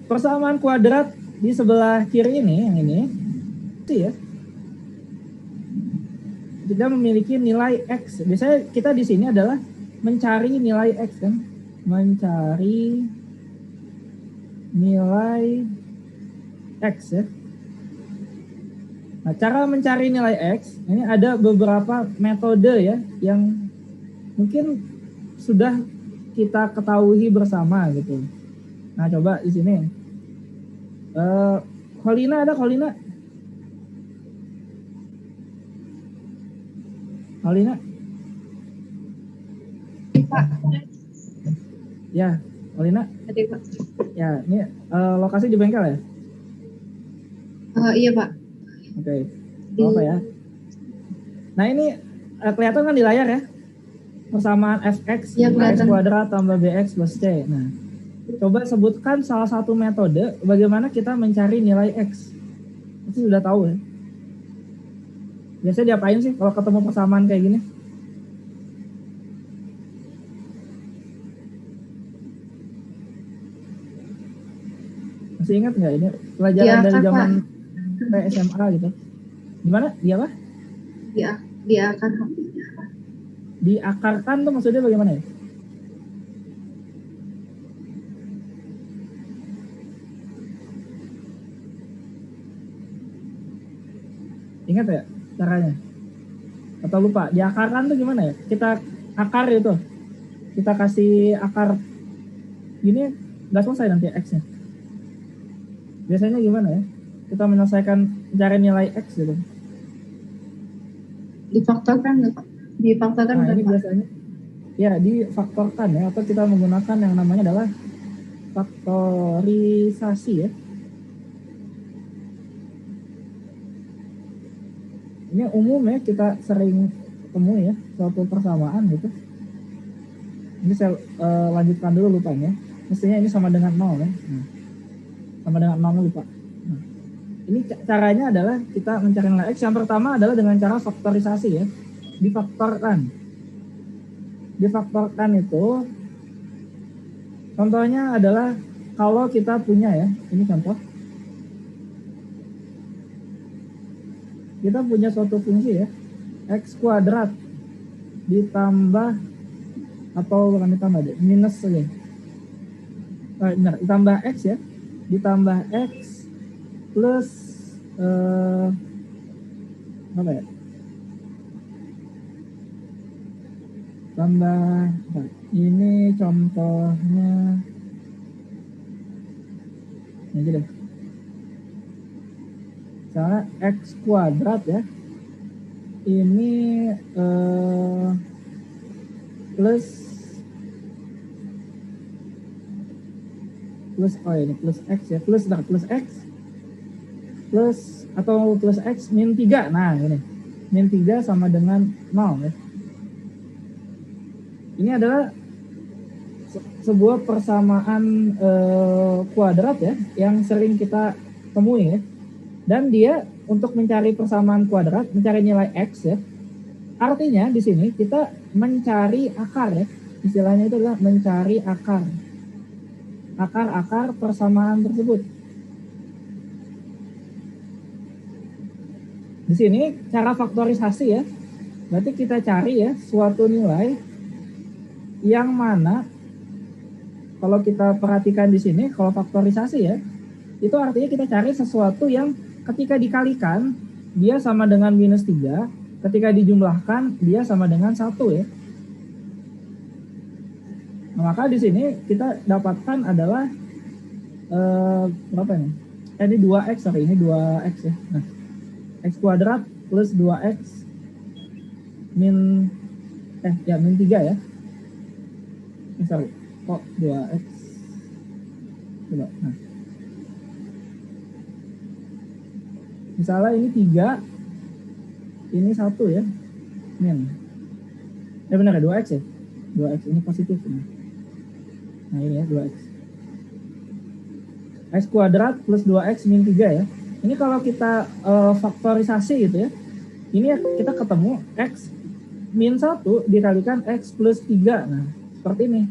persamaan kuadrat di sebelah kiri ini, yang ini, itu ya, kita memiliki nilai X. Biasanya kita di sini adalah mencari nilai X kan, mencari nilai X ya. Nah, cara mencari nilai X, ini ada beberapa metode ya, yang mungkin sudah kita ketahui bersama gitu. Nah, coba di sini. Kolina ada Kolina? Kolina? Pak. Ya, Kolina? Ada Pak. Ya, ini lokasi di bengkel ya? Iya Pak. Oke, apa ya? Nah ini kelihatan kan di layar ya? Persamaan fx Ya, x kuadrat tambah bx plus c. Nah, coba sebutkan salah satu metode bagaimana kita mencari nilai x. Itu sudah tahu ya. Biasanya diapain sih kalau ketemu persamaan kayak gini? Masih ingat nggak ini pelajaran dari zaman SMA gitu? Gimana? Dia apa? Diakarkan tuh maksudnya bagaimana ya? Ingat ya caranya? Atau lupa? Diakarkan tuh gimana ya? Kita akar itu. Kita kasih akar gini nggak selesai nanti X-nya. Biasanya gimana ya? Kita menyelesaikan mencari nilai X gitu. Difaktorkan nggak Pak? Difaktorkan nah, ini Pak? Biasanya ya difaktorkan ya, atau kita menggunakan yang namanya adalah faktorisasi ya. Ini umum ya, kita sering ketemu ya suatu persamaan gitu. Ini saya lanjutkan dulu lupanya. Mestinya ini sama dengan 0 ya. Nah, sama dengan 0 lupa. Nah, ini caranya adalah kita mencari nilai X. Yang pertama adalah dengan cara faktorisasi ya. Difaktorkan. Difaktorkan itu contohnya adalah kalau kita punya ya, ini contoh. Kita punya suatu fungsi ya, X kuadrat ditambah, atau bukan ditambah deh, minus saja. Benar, ditambah X ya, ditambah X plus apa ya? Tambah, ini contohnya ini aja deh. Misalnya X kuadrat ya, ini plus ini plus X ya, plus X plus atau plus X min 3. Nah ini min 3 sama dengan 0 ya. Ini adalah sebuah persamaan kuadrat ya, yang sering kita temui ya. Dan dia untuk mencari persamaan kuadrat, mencari nilai X ya, artinya di sini kita mencari akar ya. Istilahnya itu adalah mencari akar. Akar-akar persamaan tersebut. Di sini cara faktorisasi ya. Berarti kita cari ya suatu nilai yang mana kalau kita perhatikan di sini, kalau faktorisasi ya, itu artinya kita cari sesuatu yang ketika dikalikan dia sama dengan minus 3, ketika dijumlahkan dia sama dengan 1 ya. Nah, maka di sini kita dapatkan adalah berapa ini? Ini 2x, sorry, ini 2x ya. Nah, x kuadrat plus 2x min 3 ya. Sorry, kok 2x? Coba, nah. Misalnya ini 3, ini 1 ya, min. Benar ya, 2x ya? 2x ini positif. Nah ini ya, 2x. X kuadrat plus 2x min 3 ya. Ini kalau kita faktorisasi gitu ya, ini ya kita ketemu x min 1 dikalikan x plus 3. Nah, seperti ini.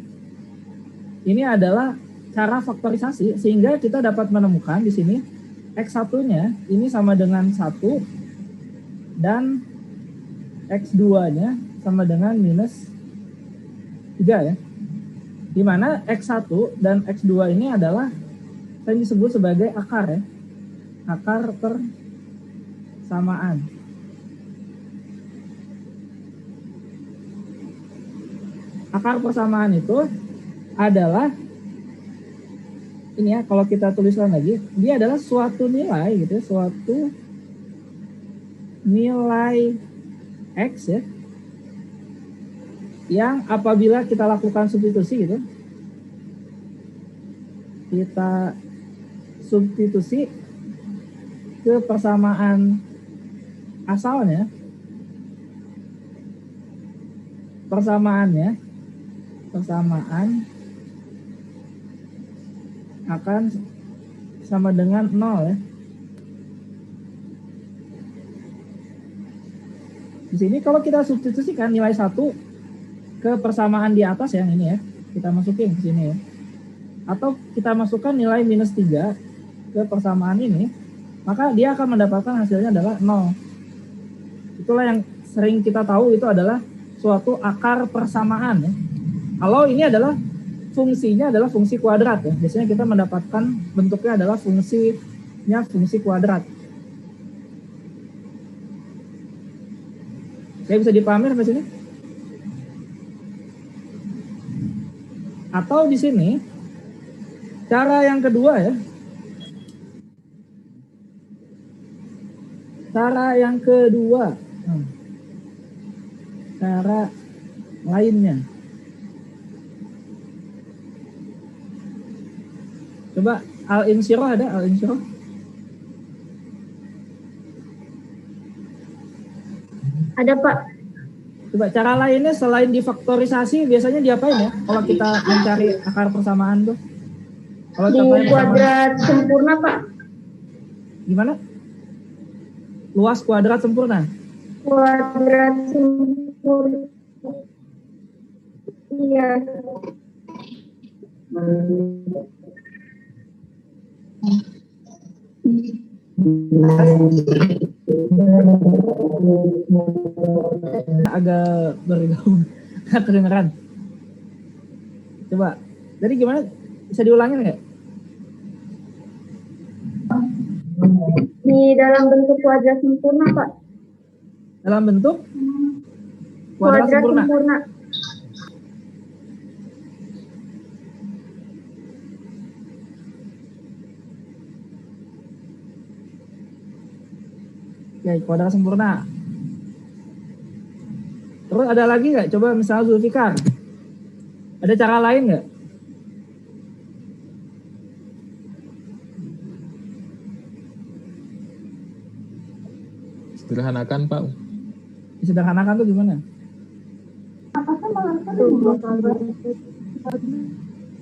Ini adalah cara faktorisasi sehingga kita dapat menemukan di sini X1-nya ini sama dengan 1 dan X2-nya sama dengan minus 3 ya. Di mana X1 dan X2 ini adalah yang disebut sebagai akar ya. Akar persamaan. Akar persamaan itu adalah ini ya, kalau kita tuliskan lagi, dia adalah suatu nilai gitu, suatu nilai X ya, yang apabila kita lakukan substitusi gitu, kita substitusi ke persamaan asalnya, persamaan akan sama dengan 0 ya. Di sini kalau kita substitusikan nilai 1 ke persamaan di atas yang ini ya, kita masukin ke sini ya. Atau kita masukkan nilai minus 3 ke persamaan ini, maka dia akan mendapatkan hasilnya adalah 0. Itulah yang sering kita tahu itu adalah suatu akar persamaan ya. Kalau ini adalah fungsinya adalah fungsi kuadrat ya. Biasanya kita mendapatkan bentuknya adalah fungsinya fungsi kuadrat. Ya, bisa dipahami sampai sini? Atau di sini cara yang kedua ya. Cara yang kedua. Cara lainnya. Coba al-insyirah ada al-insyirah? Ada Pak. Coba cara lainnya selain difaktorisasi biasanya diapain ya? Kalau kita mencari akar persamaan tuh? Kalau Di kuadrat sempurna Pak. Gimana? Luas kuadrat sempurna? Kuadrat sempurna. Iya. Agak bergaul, nggak kedengeran. Coba, jadi gimana? Bisa diulangin nggak? Di dalam bentuk kuadrat sempurna Pak. Dalam bentuk kuadrat sempurna. Oke, kuadrat sempurna. Terus ada lagi nggak? Coba misalnya Zulfikar. Ada cara lain nggak? Sederhanakan Pak. Disederhanakan tuh gimana?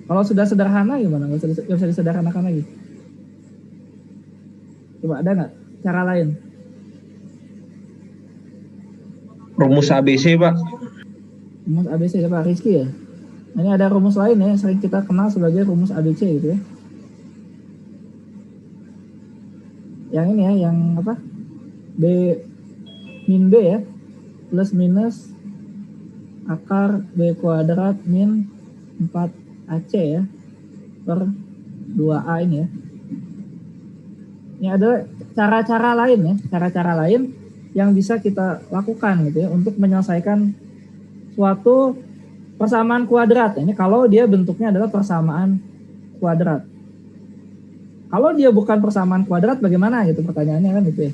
Kalau sudah sederhana gimana? Nggak usah disederhanakan lagi. Coba ada nggak cara lain? Rumus ABC Pak. Rumus ABC ya Pak Rizky ya. Ini ada rumus lain ya yang sering kita kenal sebagai rumus ABC gitu ya. Yang ini ya, yang apa? B min B ya, plus minus akar B kuadrat min 4AC ya, per 2A ini ya. Ini ada cara-cara lain ya, cara-cara lain yang bisa kita lakukan gitu ya untuk menyelesaikan suatu persamaan kuadrat. Ini kalau dia bentuknya adalah persamaan kuadrat. Kalau dia bukan persamaan kuadrat bagaimana gitu pertanyaannya kan gitu ya.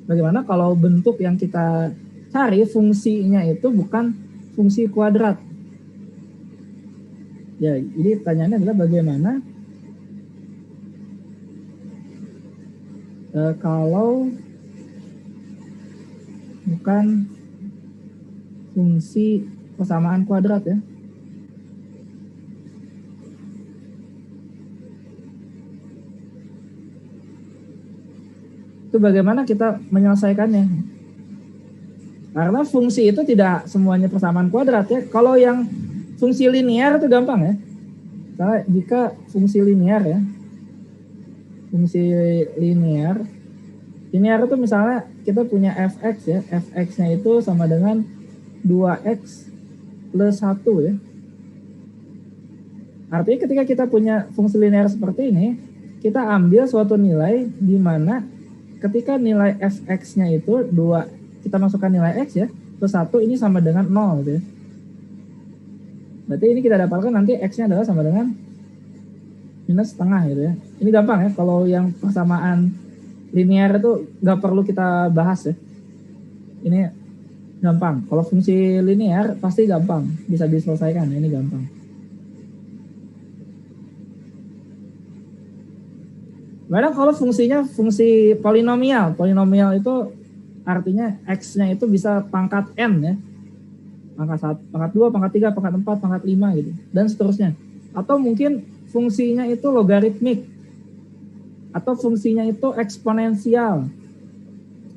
Bagaimana kalau bentuk yang kita cari fungsinya itu bukan fungsi kuadrat? Ya, jadi pertanyaannya adalah bagaimana kalau bukan fungsi persamaan kuadrat ya. Itu bagaimana kita menyelesaikannya? Karena fungsi itu tidak semuanya persamaan kuadrat ya. Kalau yang fungsi linear itu gampang ya. Misalnya jika fungsi linear ya, fungsi linear itu misalnya kita punya fx ya, fx-nya itu sama dengan 2x plus 1 ya. Artinya ketika kita punya fungsi linear seperti ini, kita ambil suatu nilai di mana ketika nilai fx-nya itu 2, kita masukkan nilai x ya, plus 1 ini sama dengan 0 gitu ya. Berarti ini kita dapatkan nanti x-nya adalah sama dengan minus setengah gitu ya. Ini gampang ya, kalau yang persamaan linear itu nggak perlu kita bahas ya. Ini gampang. Kalau fungsi linear pasti gampang, bisa diselesaikan. Ini gampang. Padahal kalau fungsinya fungsi polinomial, polinomial itu artinya x-nya itu bisa pangkat n ya. Pangkat 1, pangkat 2, pangkat 3, pangkat 4, pangkat 5 gitu. Dan seterusnya. Atau mungkin fungsinya itu logaritmik. Atau fungsinya itu eksponensial.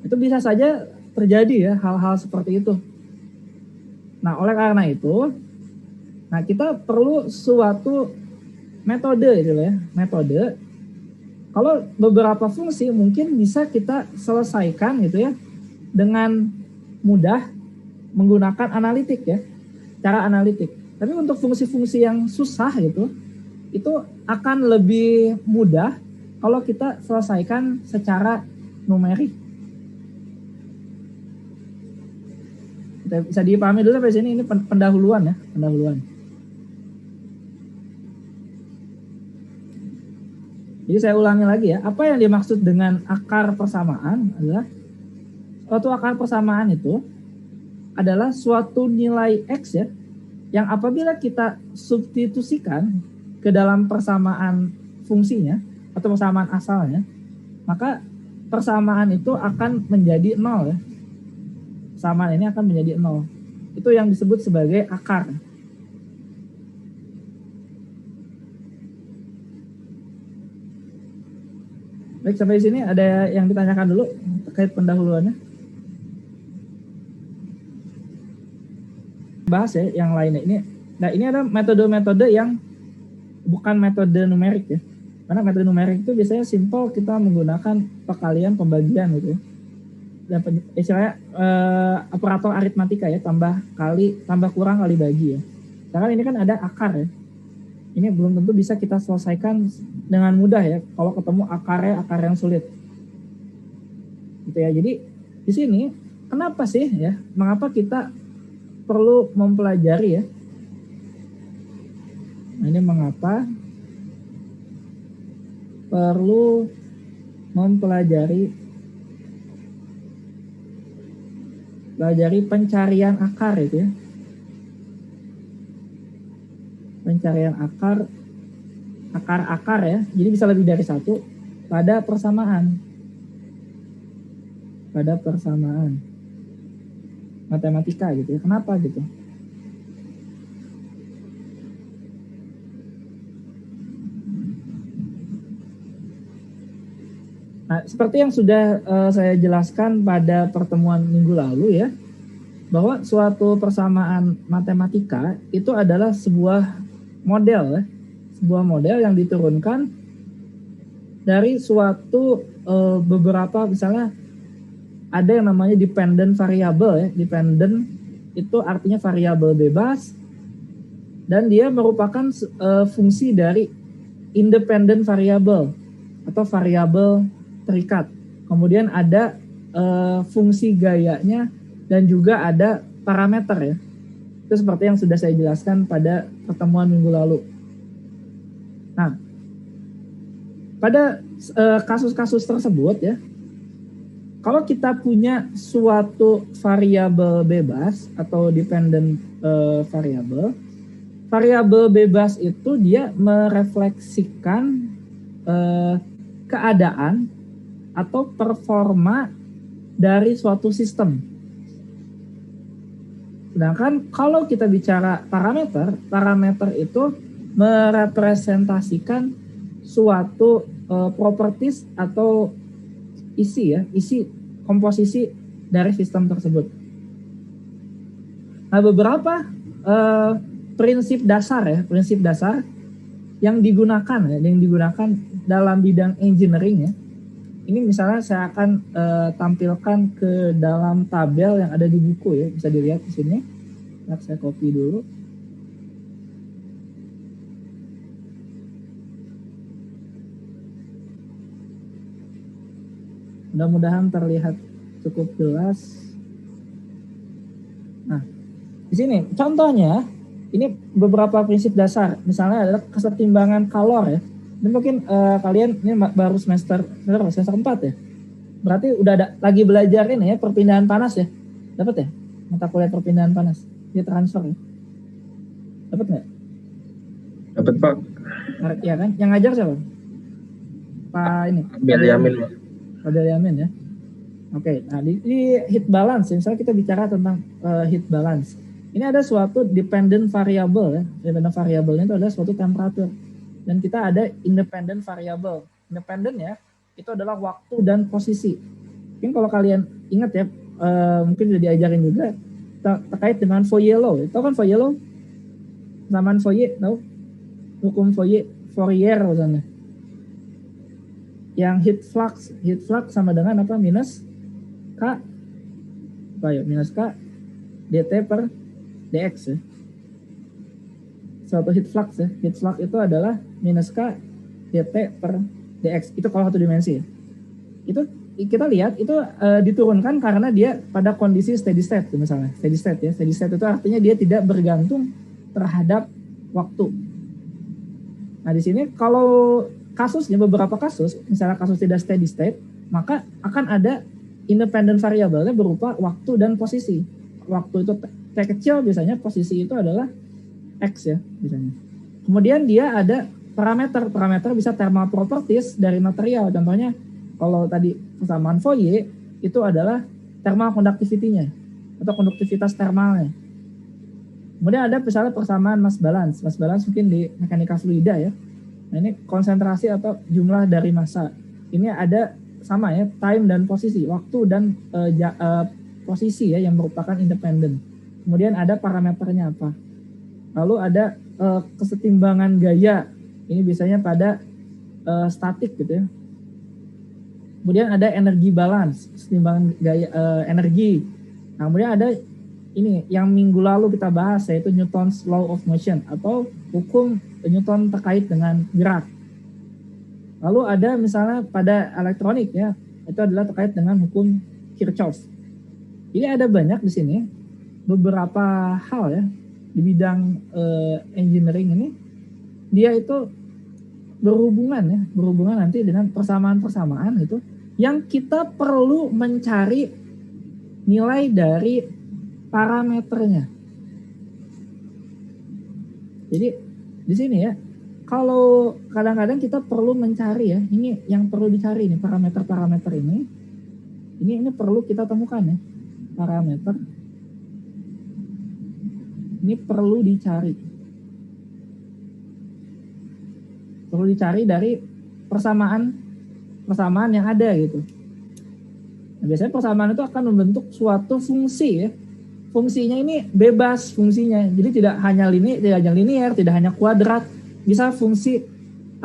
Itu bisa saja terjadi ya hal-hal seperti itu. Nah, oleh karena itu, nah kita perlu suatu metode gitu ya, metode. Kalau beberapa fungsi mungkin bisa kita selesaikan gitu ya dengan mudah menggunakan analitik ya, cara analitik. Tapi untuk fungsi-fungsi yang susah gitu, itu akan lebih mudah kalau kita selesaikan secara numerik. Bisa dipahami dulu sampai sini, ini pendahuluan ya, pendahuluan. Jadi saya ulangi lagi ya, apa yang dimaksud dengan akar persamaan adalah suatu akar persamaan itu adalah suatu nilai x ya, yang apabila kita substitusikan ke dalam persamaan fungsinya atau persamaan asalnya, maka persamaan itu akan menjadi 0 ya. Persamaan ini akan menjadi 0. Itu yang disebut sebagai akar. Baik, sampai sini ada yang ditanyakan dulu terkait pendahuluannya? Bahas ya yang lainnya ini. Nah, ini ada metode-metode yang bukan metode numerik ya. Karena metode numerik itu biasanya simpel, kita menggunakan perkalian pembagian gitu ya. Dan istilahnya operator aritmatika ya, tambah kurang kali bagi ya. Karena ini kan ada akar ya. Ini belum tentu bisa kita selesaikan dengan mudah ya kalau ketemu akar yang sulit. Gitu ya. Jadi di sini kenapa sih ya? Mengapa kita perlu mempelajari ya? Nah, ini mengapa perlu mempelajari pencarian akar itu ya. Pencarian akar ya. Jadi bisa lebih dari satu pada persamaan. Pada persamaan matematika gitu ya. Kenapa gitu? Nah, seperti yang sudah saya jelaskan pada pertemuan minggu lalu ya, bahwa suatu persamaan matematika itu adalah sebuah model ya, sebuah model yang diturunkan dari suatu beberapa, misalnya ada yang namanya dependent variable ya. Dependent itu artinya variabel bebas, dan dia merupakan fungsi dari independent variable atau variabel terikat. Kemudian ada fungsi gayanya dan juga ada parameter ya. Itu seperti yang sudah saya jelaskan pada pertemuan minggu lalu. Nah, pada kasus-kasus tersebut ya, kalau kita punya suatu variabel bebas atau dependent variable, variabel bebas itu dia merefleksikan keadaan atau performa dari suatu sistem. Sedangkan kalau kita bicara parameter itu merepresentasikan suatu properties atau isi komposisi dari sistem tersebut. Nah, beberapa prinsip dasar yang digunakan ya, yang digunakan dalam bidang engineering ya. Ini misalnya saya akan tampilkan ke dalam tabel yang ada di buku ya, bisa dilihat di sini. Nah, saya copy dulu. Mudah-mudahan terlihat cukup jelas. Nah, di sini contohnya ini beberapa prinsip dasar. Misalnya adalah kesetimbangan kalor ya. Ini mungkin kalian ini baru semester 4 ya. Berarti udah ada lagi belajar ini ya perpindahan panas ya. Dapat ya? Mata kuliah perpindahan panas. Dia transfer ya. Dapat nggak? Dapat, Pak. Ya kan? Yang ngajar siapa? Pak ini. Abel Yamin, Pak. Abel Yamin ya. Oke, nah di heat balance, misalnya kita bicara tentang heat balance. Ini ada suatu dependent variable ya. Dependent variable itu adalah suatu temperatur. Dan kita ada independent variable. Independent ya, itu adalah waktu dan posisi. Mungkin kalau kalian ingat ya, mungkin sudah diajarin juga terkait dengan Fourier law. Tahu kan Fourier law? Zaman Fourier, tahu? Hukum Fourier misalnya. Yang heat flux sama dengan apa? Minus K, apa ya? Minus K dt per dx ya. Suatu heat flux ya. Heat flux itu adalah minus K dt per dx. Itu kalau satu dimensi ya. Itu kita lihat itu diturunkan karena dia pada kondisi steady state misalnya. Steady state ya. Steady state itu artinya dia tidak bergantung terhadap waktu. Nah di sini kalau kasusnya beberapa kasus, misalnya kasus tidak steady state, maka akan ada independent variabelnya berupa waktu dan posisi. Waktu itu T kecil biasanya, posisi itu adalah X ya biasanya. Kemudian dia ada parameter bisa thermal properties dari material. Contohnya kalau tadi persamaan Fourier itu adalah thermal conductivity-nya atau konduktivitas thermalnya. Kemudian ada misalnya persamaan mass balance. Mass balance mungkin di mekanika fluida ya. Nah ini konsentrasi atau jumlah dari massa. Ini ada sama ya, time dan posisi, waktu dan posisi ya yang merupakan independen. Kemudian ada parameternya apa. Lalu ada kesetimbangan gaya. Ini biasanya pada statik gitu ya. Kemudian ada energi balance, kesetimbangan gaya energi. Nah, kemudian ada ini yang minggu lalu kita bahas yaitu Newton's Law of Motion atau hukum Newton terkait dengan gerak. Lalu ada misalnya pada elektronik ya, itu adalah terkait dengan hukum Kirchhoff. Ini ada banyak di sini beberapa hal ya di bidang engineering ini, dia itu berhubungan nanti dengan persamaan-persamaan itu yang kita perlu mencari nilai dari parameternya. Jadi di sini ya, kalau kadang-kadang kita perlu mencari ya, ini yang perlu dicari nih parameter-parameter ini perlu kita temukan ya, parameter ini perlu dicari dari persamaan yang ada gitu. Nah, biasanya persamaan itu akan membentuk suatu fungsi ya. Fungsinya ini bebas fungsinya, jadi tidak hanya linear, tidak hanya kuadrat, bisa fungsi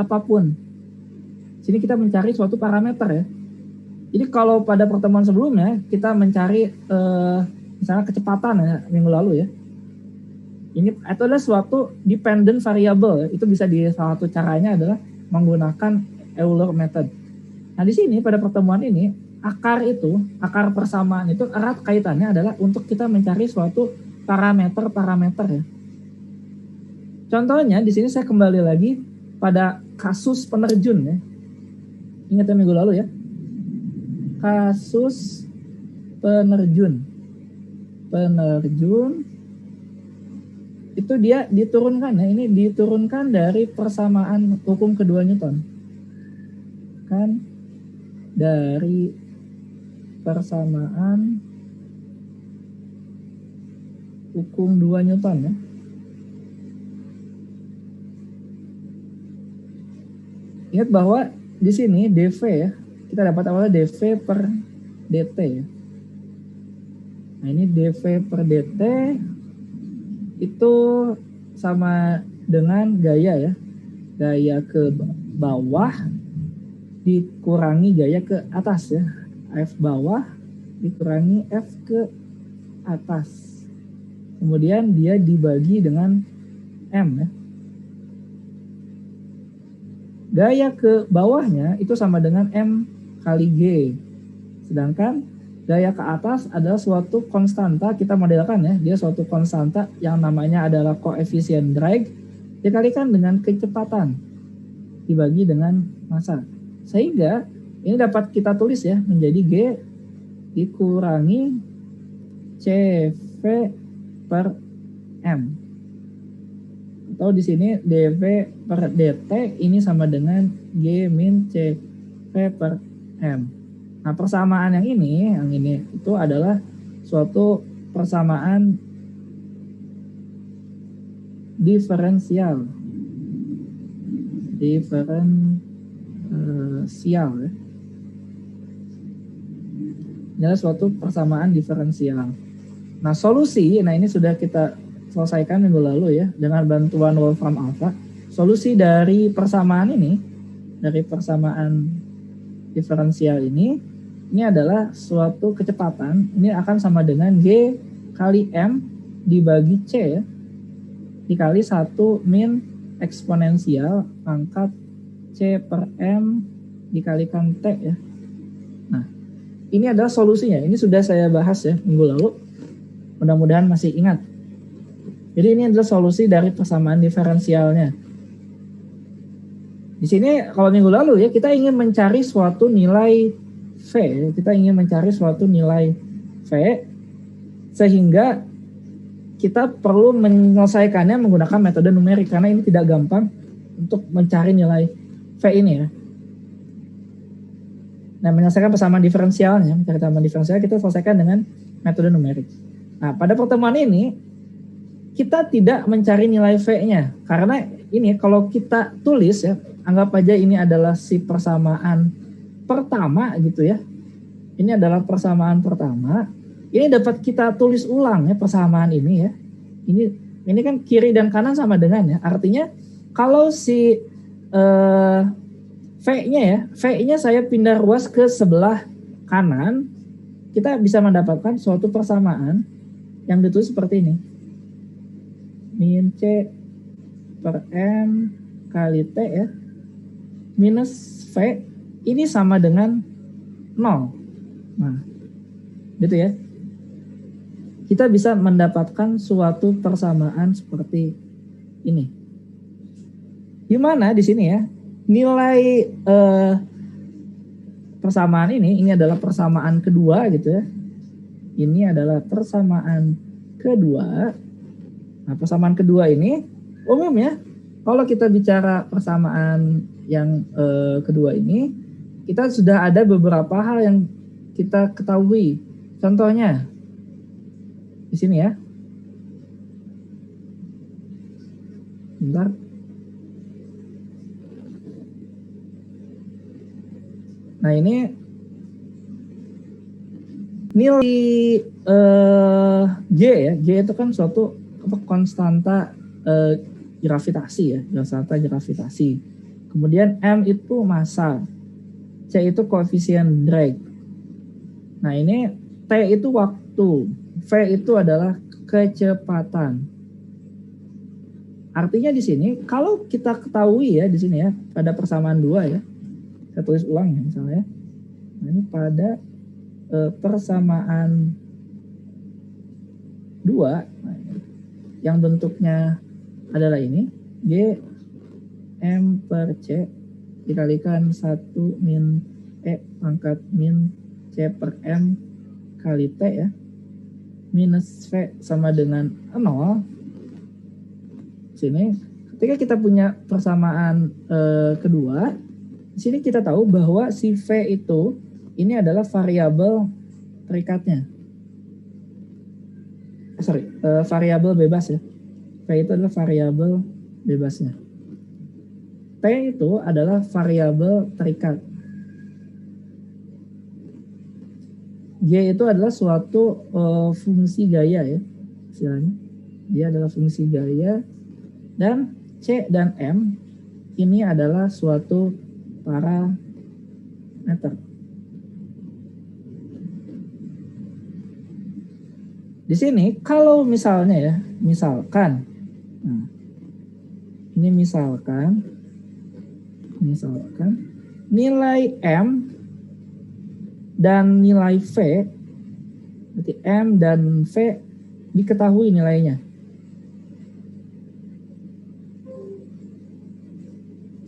apapun. Sini kita mencari suatu parameter ya. Jadi kalau pada pertemuan sebelumnya kita mencari misalnya kecepatan ya minggu lalu ya. Ini itu adalah suatu dependent variable ya. Itu bisa di salah satu caranya adalah menggunakan Euler method. Nah di sini pada pertemuan ini akar persamaan itu erat kaitannya adalah untuk kita mencari suatu parameter ya. Contohnya di sini saya kembali lagi pada kasus penerjun ya. Ingat ya minggu lalu ya. Kasus penerjun itu dia diturunkan ya. Ini diturunkan dari persamaan hukum kedua Newton. Kan dari persamaan hukum 2 Newton ya. Ingat bahwa di sini dV ya, kita dapat awalnya dV per dt ya. Nah ini dV per dt itu sama dengan gaya ya. gaya ke bawah dikurangi gaya ke atas ya. F bawah dikurangi F ke atas. Kemudian dia dibagi dengan M ya. Gaya ke bawahnya itu sama dengan M kali G. Sedangkan gaya ke atas adalah suatu konstanta, kita modelkan ya, dia suatu konstanta yang namanya adalah koefisien drag dikalikan dengan kecepatan dibagi dengan massa. Sehingga ini dapat kita tulis ya menjadi G dikurangi CV per M. Atau di sini dV per dt ini sama dengan G min CV per M. Nah, persamaan yang ini itu adalah suatu persamaan diferensial. Diferensial ya. Ini adalah suatu persamaan diferensial. Nah, solusi, ini sudah kita selesaikan minggu lalu ya dengan bantuan Wolfram alpha. Solusi dari persamaan ini, dari persamaan diferensial ini adalah suatu kecepatan. Ini akan sama dengan G kali M dibagi C ya, dikali 1 min eksponensial pangkat C per M dikalikan T ya. Nah, ini adalah solusinya. Ini sudah saya bahas ya minggu lalu. Mudah-mudahan masih ingat. Jadi ini adalah solusi dari persamaan diferensialnya. Di sini kalau minggu lalu ya kita ingin mencari suatu nilai V. Kita ingin mencari suatu nilai V sehingga kita perlu menyelesaikannya menggunakan metode numerik karena ini tidak gampang untuk mencari nilai V ini ya. Nah, menyelesaikan persamaan diferensialnya, mencari persamaan diferensial kita selesaikan dengan metode numerik. Nah, pada pertemuan ini kita tidak mencari nilai V-nya karena ini kalau kita tulis ya, anggap aja ini adalah si persamaan pertama gitu ya. Ini adalah persamaan pertama. Ini dapat kita tulis ulang ya persamaan ini ya. Ini kan kiri dan kanan sama dengan ya. Artinya kalau si V-nya ya, V-nya saya pindah ruas ke sebelah kanan, kita bisa mendapatkan suatu persamaan yang ditulis seperti ini. Min C per M kali T ya, minus V ini sama dengan 0. Nah, gitu ya. Kita bisa mendapatkan suatu persamaan seperti ini. Gimana di sini ya? Nilai persamaan ini adalah persamaan kedua gitu ya. Ini adalah persamaan kedua. Nah, persamaan kedua ini umum ya. Kalau kita bicara persamaan yang kedua ini, kita sudah ada beberapa hal yang kita ketahui. Contohnya di sini ya. Bentar. Nah, ini nilai G ya. G itu kan suatu konstanta gravitasi ya, konstanta gravitasi. Kemudian M itu massa, C itu koefisien drag. Nah, ini T itu waktu, V itu adalah kecepatan. Artinya di sini kalau kita ketahui ya di sini ya pada persamaan 2 ya. Saya tulis ulang ya misalnya. Nah, ini pada persamaan 2 yang bentuknya adalah ini G M per C dikalikan 1 min E pangkat min C per M kali T ya, minus V sama dengan 0. Sini ketika kita punya persamaan kedua, di sini kita tahu bahwa si V itu ini adalah variabel terikatnya. Variabel bebas ya. V itu adalah variabel bebasnya. T itu adalah variabel terikat. G itu adalah suatu fungsi gaya ya. Istilahnya. Dia adalah fungsi gaya. Dan C dan M ini adalah suatu parameter. Di sini kalau misalnya ya, misalkan, nah, ini misalkan nilai M dan nilai V, berarti M dan V diketahui nilainya.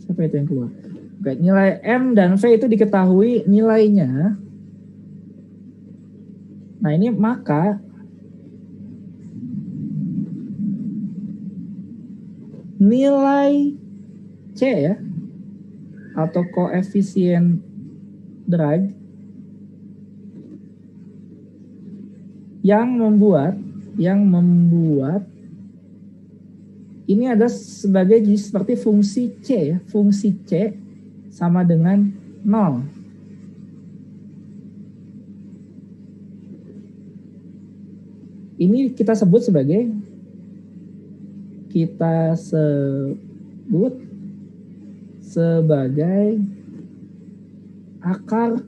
Siapa itu yang keluar? Oke, nilai M dan V itu diketahui nilainya. Nah ini maka nilai C ya, atau koefisien drag yang membuat ini ada sebagai seperti fungsi C ya, fungsi C sama dengan 0. Ini kita sebut sebagai akar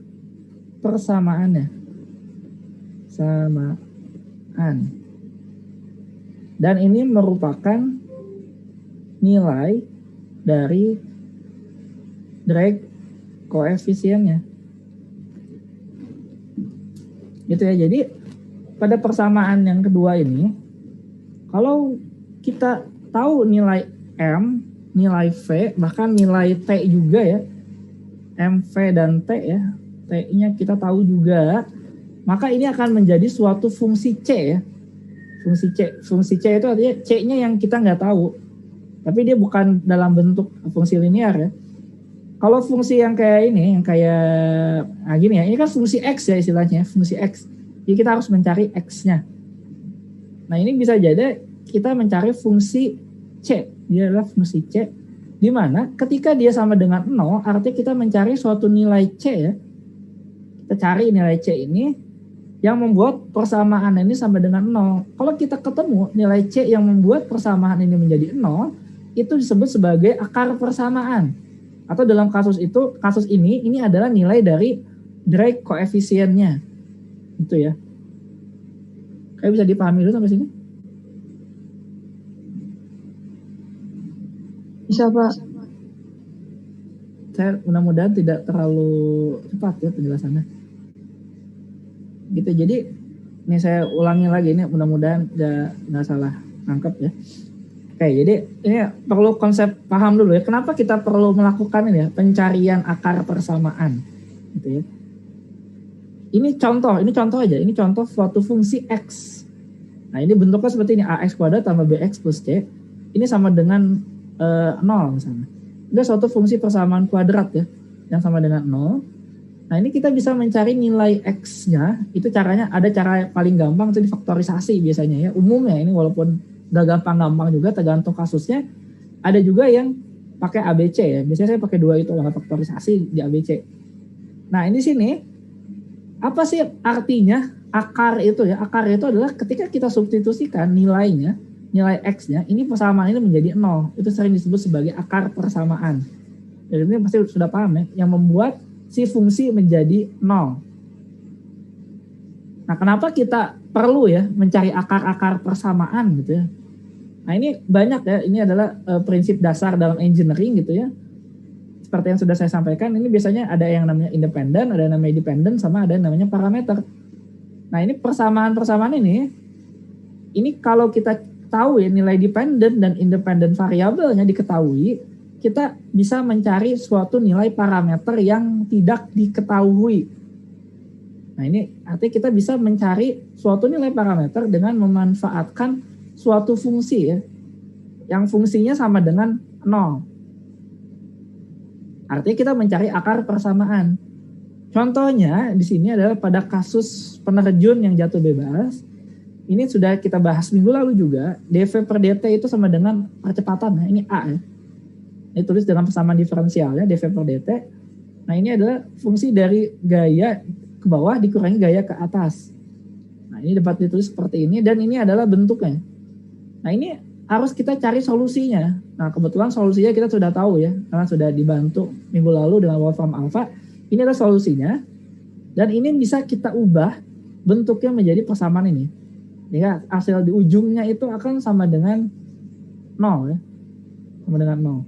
persamaannya. Dan ini merupakan nilai dari drag koefisiennya. Gitu ya. Jadi pada persamaan yang kedua ini, kalau kita tahu nilai M, nilai V, bahkan nilai T juga ya, MV dan T ya, T-nya kita tahu juga, maka ini akan menjadi suatu fungsi C ya. Fungsi C itu artinya C-nya yang kita nggak tahu, tapi dia bukan dalam bentuk fungsi linear ya. Kalau fungsi yang kayak ini, yang kayak gini ya, ini kan fungsi X ya istilahnya, fungsi X. Jadi kita harus mencari X-nya. Nah ini bisa jadi kita mencari fungsi C, dia adalah fungsi C, di mana ketika dia sama dengan 0, artinya kita mencari suatu nilai C ya. Kita cari nilai C ini yang membuat persamaan ini sama dengan 0. Kalau kita ketemu nilai C yang membuat persamaan ini menjadi 0, itu disebut sebagai akar persamaan. Atau dalam kasus ini adalah nilai dari drag koefisiennya. Itu ya. Kayak bisa dipahami dulu sampai sini? Bisa, Pak. Saya mudah-mudahan tidak terlalu cepat ya penjelasannya. Gitu, jadi ini saya ulangi lagi, ini mudah-mudahan nggak salah nangkep ya. Oke, jadi ini perlu konsep paham dulu ya. Kenapa kita perlu melakukan ini ya, pencarian akar persamaan, gitu ya. Ini contoh aja. Ini contoh suatu fungsi X. Nah ini bentuknya seperti ini, AX kuadrat tambah BX plus C. Ini sama dengan 0 misalnya. Itu suatu fungsi persamaan kuadrat ya, yang sama dengan 0. Nah ini kita bisa mencari nilai X-nya, itu caranya ada cara paling gampang itu difaktorisasi biasanya ya. Umumnya ini walaupun gak gampang-gampang juga tergantung kasusnya. Ada juga yang pakai ABC ya, biasanya saya pakai 2 itu lah faktorisasi di ABC. Nah ini sini, apa sih artinya akar itu ya? Akar itu adalah ketika kita substitusikan nilainya, nilai X-nya, ini persamaan ini menjadi 0. Itu sering disebut sebagai akar persamaan. Jadi ini pasti sudah paham ya, yang membuat si fungsi menjadi 0. Nah, kenapa kita perlu ya mencari akar-akar persamaan gitu ya? Nah, ini banyak ya, ini adalah prinsip dasar dalam engineering gitu ya. Seperti yang sudah saya sampaikan, ini biasanya ada yang namanya independen, ada yang namanya dependent, sama ada yang namanya parameter. Nah, ini persamaan-persamaan ini kalau kita tahu ya nilai dependent dan independent variabelnya diketahui, kita bisa mencari suatu nilai parameter yang tidak diketahui. Nah ini artinya kita bisa mencari suatu nilai parameter dengan memanfaatkan suatu fungsi ya, yang fungsinya sama dengan 0. Artinya kita mencari akar persamaan. Contohnya di sini adalah pada kasus penerjun yang jatuh bebas. Ini sudah kita bahas minggu lalu juga, dV per dt itu sama dengan percepatan, ini A ya. Ini tulis dalam persamaan diferensial ya, dV per dt. Nah ini adalah fungsi dari gaya ke bawah dikurangi gaya ke atas. Nah ini dapat ditulis seperti ini, dan ini adalah bentuknya. Nah ini harus kita cari solusinya. Nah, kebetulan solusinya kita sudah tahu ya, karena sudah dibantu minggu lalu dengan Wolfram Alpha. Ini adalah solusinya, dan ini bisa kita ubah bentuknya menjadi persamaan ini. Ya, hasil di ujungnya itu akan sama dengan 0 ya, sama dengan 0.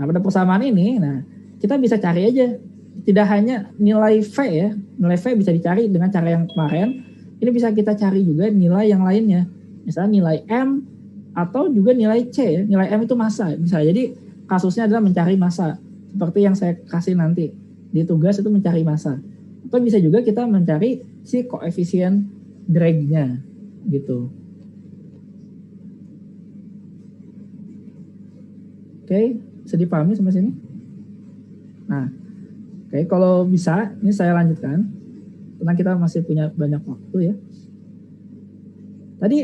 Nah, pada persamaan ini, nah kita bisa cari aja. Tidak hanya nilai V ya, nilai V bisa dicari dengan cara yang kemarin. Ini bisa kita cari juga nilai yang lainnya. Misalnya nilai M atau juga nilai C ya. Nilai M itu massa. Bisa jadi kasusnya adalah mencari massa. Seperti yang saya kasih nanti di tugas itu mencari massa. Atau bisa juga kita mencari si koefisien drag-nya gitu. Oke, bisa dipahami sampai sini? Nah, oke, kalau bisa, ini saya lanjutkan. Karena kita masih punya banyak waktu ya. Tadi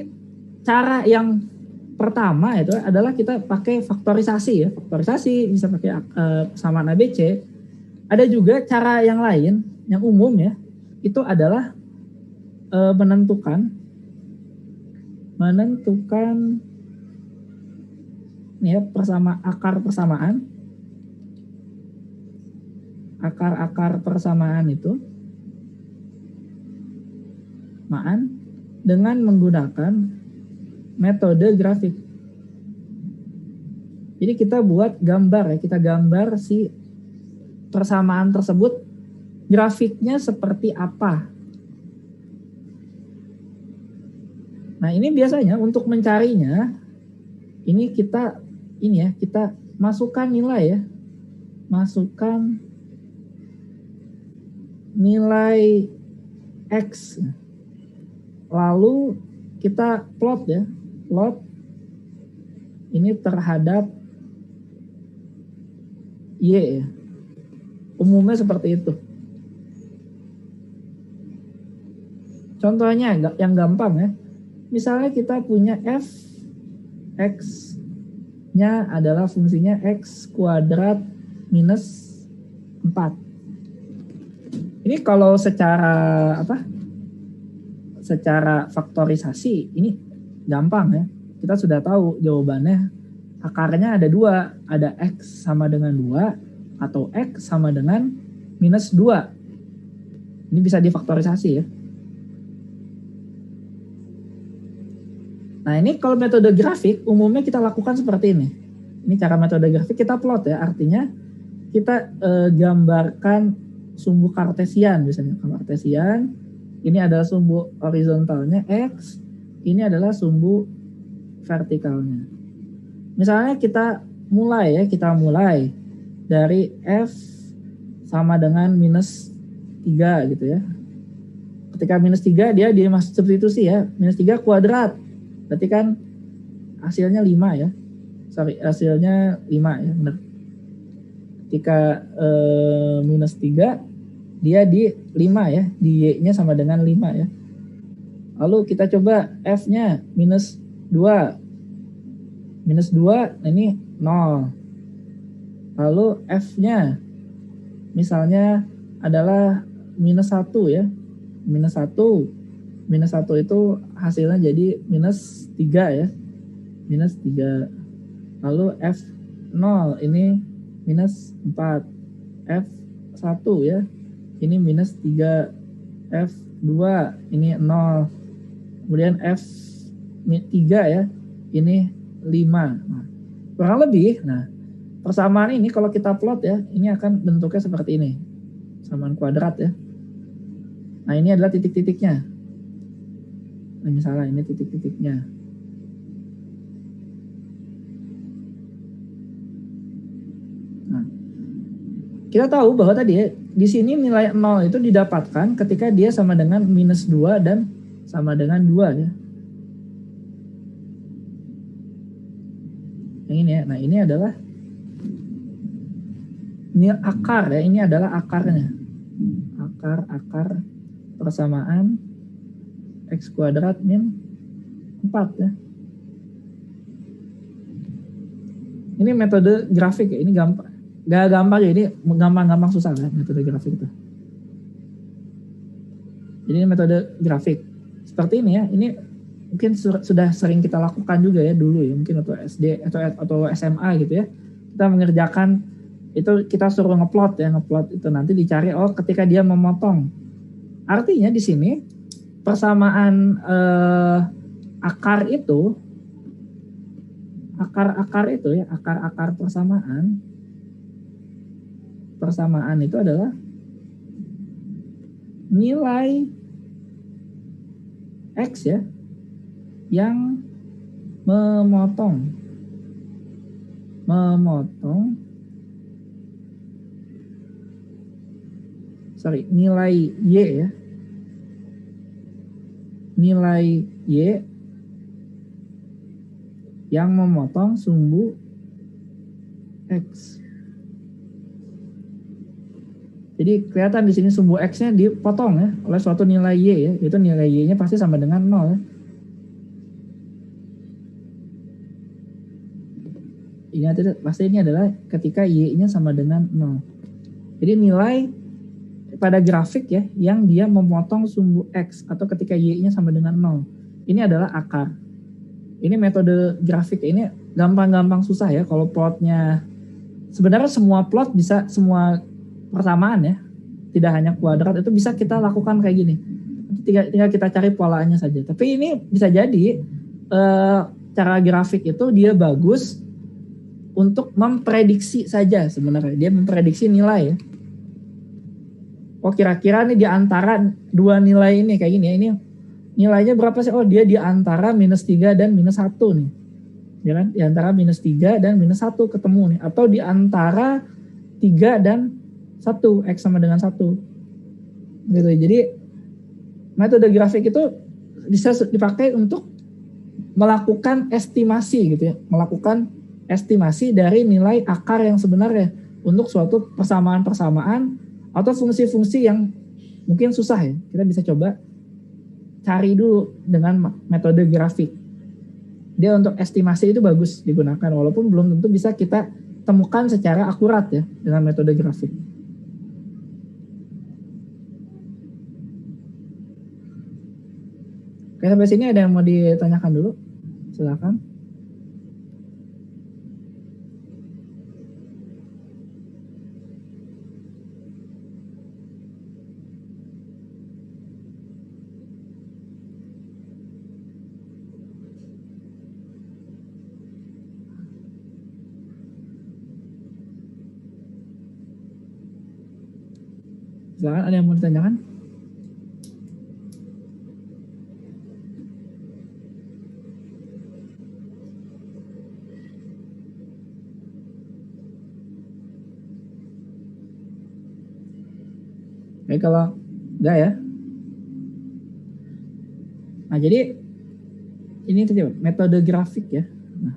cara yang pertama itu adalah kita pakai faktorisasi ya. Faktorisasi bisa pakai persamaan ABC. Ada juga cara yang lain, yang umum ya. Itu adalah menentukan ya, akar persamaan. Akar persamaan itu dengan menggunakan metode grafik. Jadi kita buat gambar ya, kita gambar si persamaan tersebut, grafiknya seperti apa. Nah, ini biasanya untuk mencarinya, ini kita masukkan nilai ya. Masukkan nilai X. Lalu kita plot ya. Plot ini terhadap Y ya. Umumnya seperti itu. Contohnya yang gampang ya. Misalnya kita punya F, X-nya adalah fungsinya X kuadrat minus 4. Ini kalau secara secara faktorisasi ini gampang ya. Kita sudah tahu jawabannya. Akarnya ada 2, ada X sama dengan 2 atau X sama dengan minus 2. Ini bisa difaktorisasi ya. Nah, ini kalau metode grafik umumnya kita lakukan seperti ini. Ini cara metode grafik kita plot ya. Artinya kita gambarkan sumbu kartesian misalnya. Kartesian, ini adalah sumbu horizontalnya X, ini adalah sumbu vertikalnya. Misalnya kita mulai dari F sama dengan minus 3 gitu ya. Ketika minus 3 dia masuk substitusi ya, minus 3 kuadrat. Berarti kan hasilnya 5 ya. Hasilnya 5 ya, benar. Ketika minus 3 dia di 5 ya, di Y-nya sama dengan 5 ya. Lalu kita coba F-nya minus 2. Minus 2 ini 0. Lalu F-nya misalnya adalah minus 1 ya. Minus 1 itu hasilnya jadi minus 3 ya. Minus 3. Lalu F0 ini minus 4. F1 ya. Ini minus 3. F2 ini 0. Kemudian F3 ya. Ini 5. Nah, kurang lebih, persamaan ini kalau kita plot ya, ini akan bentuknya seperti ini. Persamaan kuadrat ya. Nah, ini adalah titik-titiknya. Nah, misalnya ini titik-titiknya. Kita tahu bahwa tadi ya, di sini nilai 0 itu didapatkan ketika dia sama dengan minus 2 dan sama dengan 2 ya. Yang ini ya. Nah, ini adalah akar ya, ini adalah akarnya. Akar persamaan X kuadrat min 4 ya. Ini metode grafik ya, ini gampang. Gak gampang ya, ini gampang susah kan metode grafik itu. Jadi ini metode grafik seperti ini ya. Ini mungkin sudah sering kita lakukan juga ya dulu ya, mungkin atau SD atau SMA gitu ya. Kita mengerjakan itu, kita suruh ngeplot itu nanti dicari ketika dia memotong. Artinya di sini persamaan akar itu persamaan itu adalah nilai X ya yang memotong nilai Y ya, nilai Y yang memotong sumbu X. Jadi kelihatan di sini sumbu X-nya dipotong ya oleh suatu nilai Y ya, itu nilai Y-nya pasti sama dengan 0 ya. Ingat, pasti ini adalah ketika Y-nya sama dengan 0. Jadi nilai pada grafik ya yang dia memotong sumbu X atau ketika Y-nya sama dengan 0. Ini adalah akar. Ini metode grafik ini gampang-gampang susah ya kalau plotnya. Sebenarnya semua plot bisa, semua persamaan ya, tidak hanya kuadrat, itu bisa kita lakukan kayak gini. Tinggal kita cari polanya saja. Tapi ini bisa jadi cara grafik itu dia bagus untuk memprediksi saja sebenarnya. Dia memprediksi nilai ya. Kira-kira nih di antara dua nilai ini kayak gini ya, ini nilainya berapa sih? Dia di antara -3 dan -1 nih. Ya kan? Di antara -3 dan -1 ketemu nih. Atau di antara 3 dan 1, X sama dengan 1. Gitu. Jadi metode grafik itu bisa dipakai untuk melakukan estimasi gitu ya. Melakukan estimasi dari nilai akar yang sebenarnya untuk suatu persamaan-persamaan atau fungsi-fungsi yang mungkin susah ya. Kita bisa coba cari dulu dengan metode grafik. Dia untuk estimasi itu bagus digunakan, walaupun belum tentu bisa kita temukan secara akurat ya dengan metode grafik. Oke, sampai sini ada yang mau ditanyakan dulu? Silakan. Silakan, ada yang mau ditanyakan? Oke, kalau enggak ya. Nah, jadi ini tadi metode grafik ya. Nah,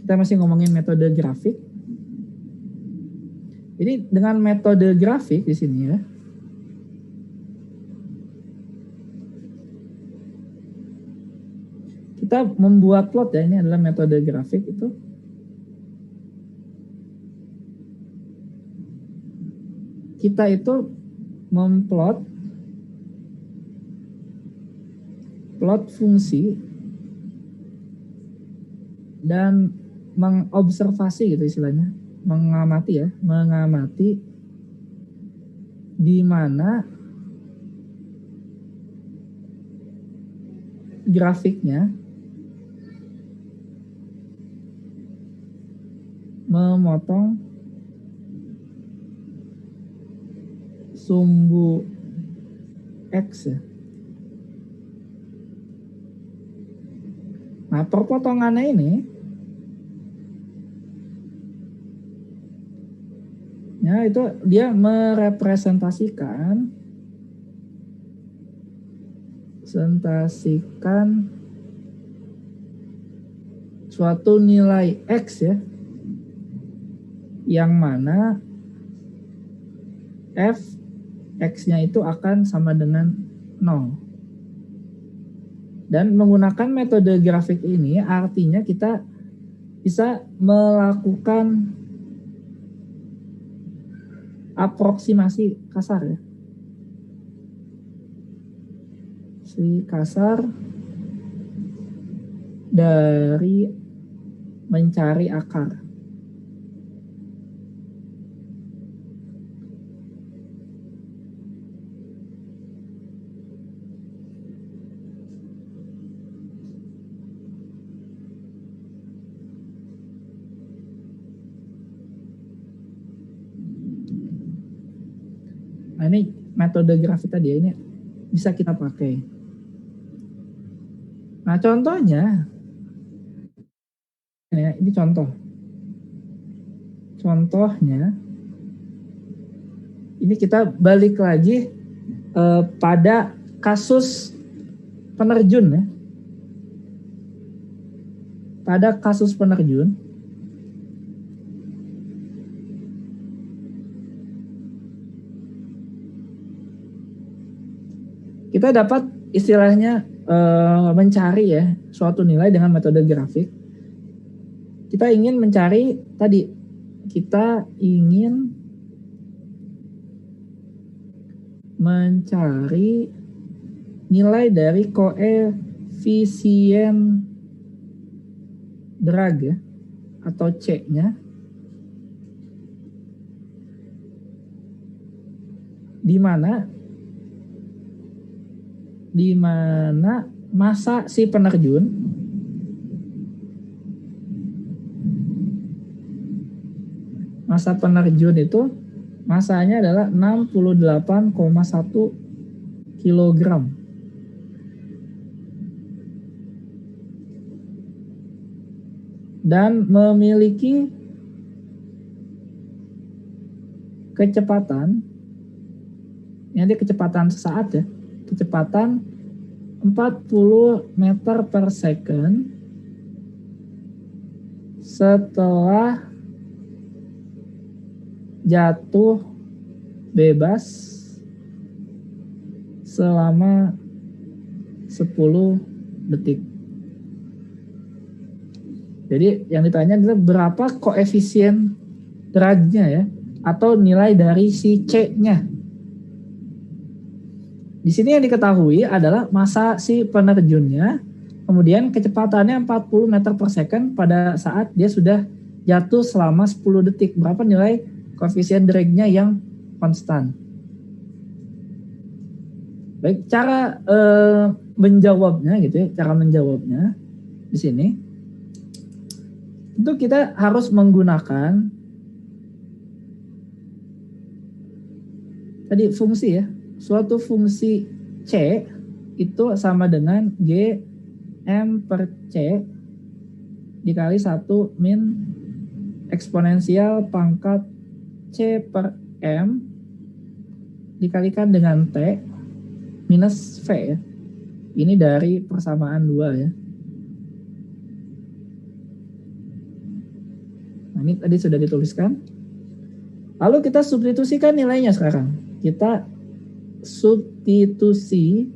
kita masih ngomongin metode grafik. Jadi dengan metode grafik di sini ya, kita membuat plot ya, ini adalah metode grafik itu. Kita itu memplot fungsi dan mengobservasi gitu istilahnya, mengamati di mana grafiknya memotong sumbu X ya. Nah, perpotongannya ini ya itu dia merepresentasikan suatu nilai X ya, yang mana f X-nya itu akan sama dengan 0. Dan menggunakan metode grafik ini artinya kita bisa melakukan aproksimasi kasar ya. Si kasar dari mencari akar. Nah, ini metode grafik tadi ya, ini bisa kita pakai. Nah, contohnya, ya, ini contoh. Contohnya, ini kita balik lagi pada kasus penerjun ya. Pada kasus penerjun, kita dapat istilahnya mencari ya suatu nilai dengan metode grafik. Kita ingin mencari tadi, kita ingin mencari nilai dari koefisien drag ya, atau C-nya di mana masa si penerjun itu masanya adalah 68,1 kg. Dan memiliki kecepatan, ini kecepatan sesaat ya, kecepatan 40 meter per second setelah jatuh bebas selama 10 detik. Jadi yang ditanya adalah berapa koefisien dragnya ya, atau nilai dari si C-nya. Di sini yang diketahui adalah masa si penerjunnya, kemudian kecepatannya 40 meter per second pada saat dia sudah jatuh selama 10 detik. Berapa nilai koefisien dragnya yang konstan. Baik, cara menjawabnya gitu ya, cara menjawabnya di sini itu kita harus menggunakan tadi fungsi ya, suatu fungsi C itu sama dengan G M per C dikali 1 min eksponensial pangkat C per M dikalikan dengan T minus V ya. Ini dari persamaan 2 ya. Nah, ini tadi sudah dituliskan. Lalu kita substitusikan nilainya sekarang. Kita substitusi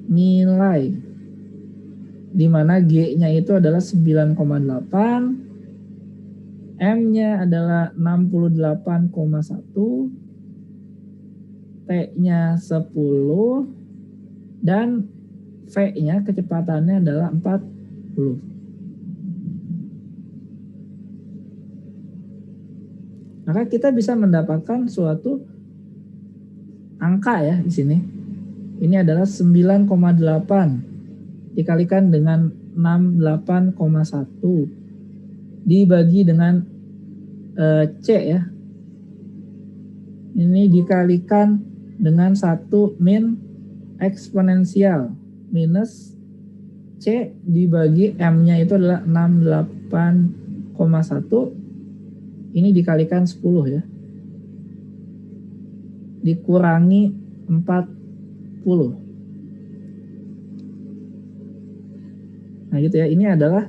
nilai di mana G-nya itu adalah 9,8, M-nya adalah 68,1, T-nya 10, dan V-nya kecepatannya adalah 40. Maka kita bisa mendapatkan suatu angka ya di sini. Ini adalah 9,8 dikalikan dengan 68,1 dibagi dengan C ya. Ini dikalikan dengan 1 min eksponensial minus C dibagi M-nya itu adalah 68,1. Ini dikalikan 10 ya. Dikurangi 40. Nah gitu ya, ini adalah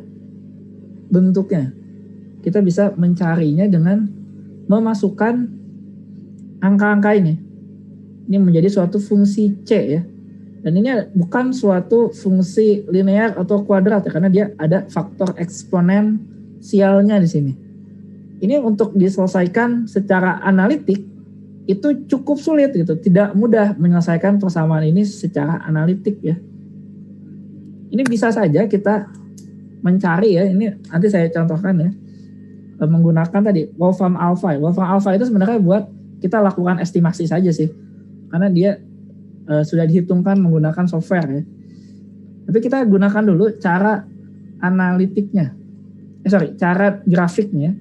bentuknya. Kita bisa mencarinya dengan memasukkan angka-angka ini. Ini menjadi suatu fungsi C ya. Dan ini bukan suatu fungsi linear atau kuadrat ya, karena dia ada faktor eksponensialnya di sini. Ini untuk diselesaikan secara analitik itu cukup sulit gitu, tidak mudah menyelesaikan persamaan ini secara analitik ya. Ini bisa saja kita mencari ya, ini nanti saya contohkan ya, menggunakan tadi Wolfram Alpha. Wolfram Alpha itu sebenarnya buat kita lakukan estimasi saja sih, karena dia sudah dihitungkan menggunakan software ya. Tapi kita gunakan dulu cara analitiknya, cara grafiknya.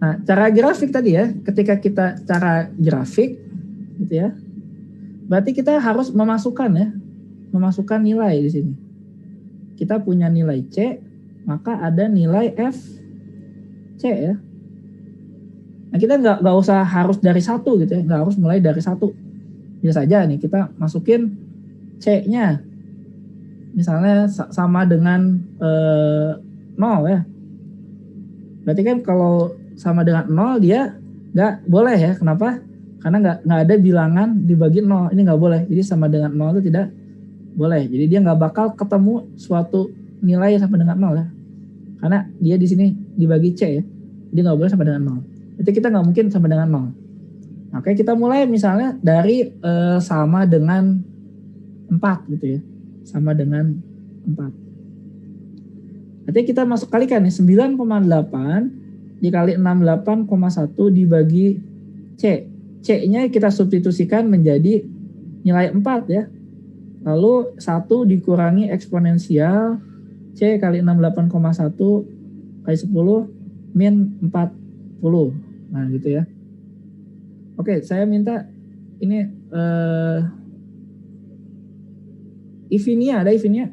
Nah, cara grafik tadi ya, ketika kita cara grafik gitu ya, berarti kita harus memasukkan nilai di sini. Kita punya nilai C, maka ada nilai F C ya. Nah, kita nggak usah harus dari 1 gitu ya, nggak harus mulai dari 1. Bisa saja nih kita masukin C-nya, misalnya sama dengan 0 ya. Berarti kan kalau sama dengan 0 dia nggak boleh ya. Kenapa? Karena nggak ada bilangan dibagi 0. Ini nggak boleh. Jadi sama dengan 0 itu tidak boleh. Jadi dia nggak bakal ketemu suatu nilai sama dengan 0 ya. Karena dia di sini dibagi C ya. Dia nggak boleh sama dengan 0. Jadi kita nggak mungkin sama dengan 0. Oke, kita mulai misalnya dari sama dengan 4 gitu ya. Sama dengan 4. Berarti kita masuk kalikan nih, 9,8 dikali 68,1 dibagi C. C-nya kita substitusikan menjadi nilai 4 ya. Lalu 1 dikurangi eksponensial C kali 68,1 kali 10 min 40. Nah gitu ya. Oke, saya minta ini Ivinia, ada Ivinia?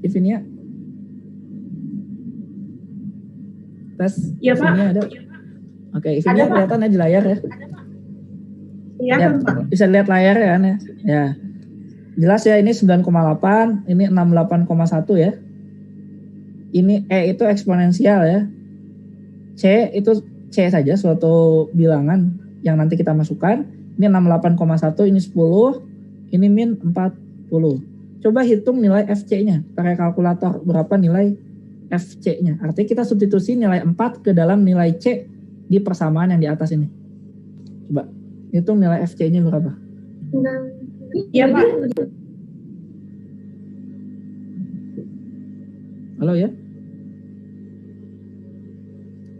Ivinia? Tes? Iya, Pak. Ivinia ada? Oke, Ivinia kelihatan ya di layar ya? Iya Ya, kan, Pak? bisa lihat layar ya, Ane? Ya. Jelas ya, ini 9,8, ini 68,1 ya. Ini E itu eksponensial ya. C itu C saja, suatu bilangan yang nanti kita masukkan. Ini 68,1, ini 10, ini min 40. Coba hitung nilai FC-nya, pakai kalkulator berapa nilai FC-nya. Artinya kita substitusi nilai 4 ke dalam nilai C di persamaan yang di atas ini. Coba hitung nilai FC-nya berapa? Iya, Pak. Halo ya?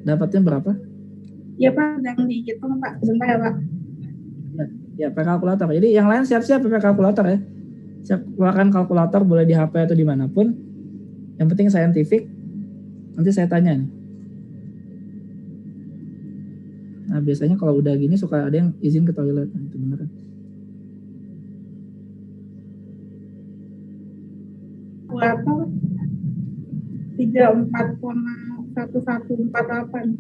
Dapatnya berapa? Iya, Pak. Yang dihitung, Pak. Sebentar ya, Pak. Ya, pakai kalkulator. Jadi yang lain siap-siap pakai kalkulator ya. Siap keluarkan kalkulator, boleh di HP atau dimanapun. Yang penting scientific. Nanti saya tanya nih. Nah biasanya kalau udah gini suka ada yang izin ke toilet. Nah, itu beneran. Berapa? 34,1148.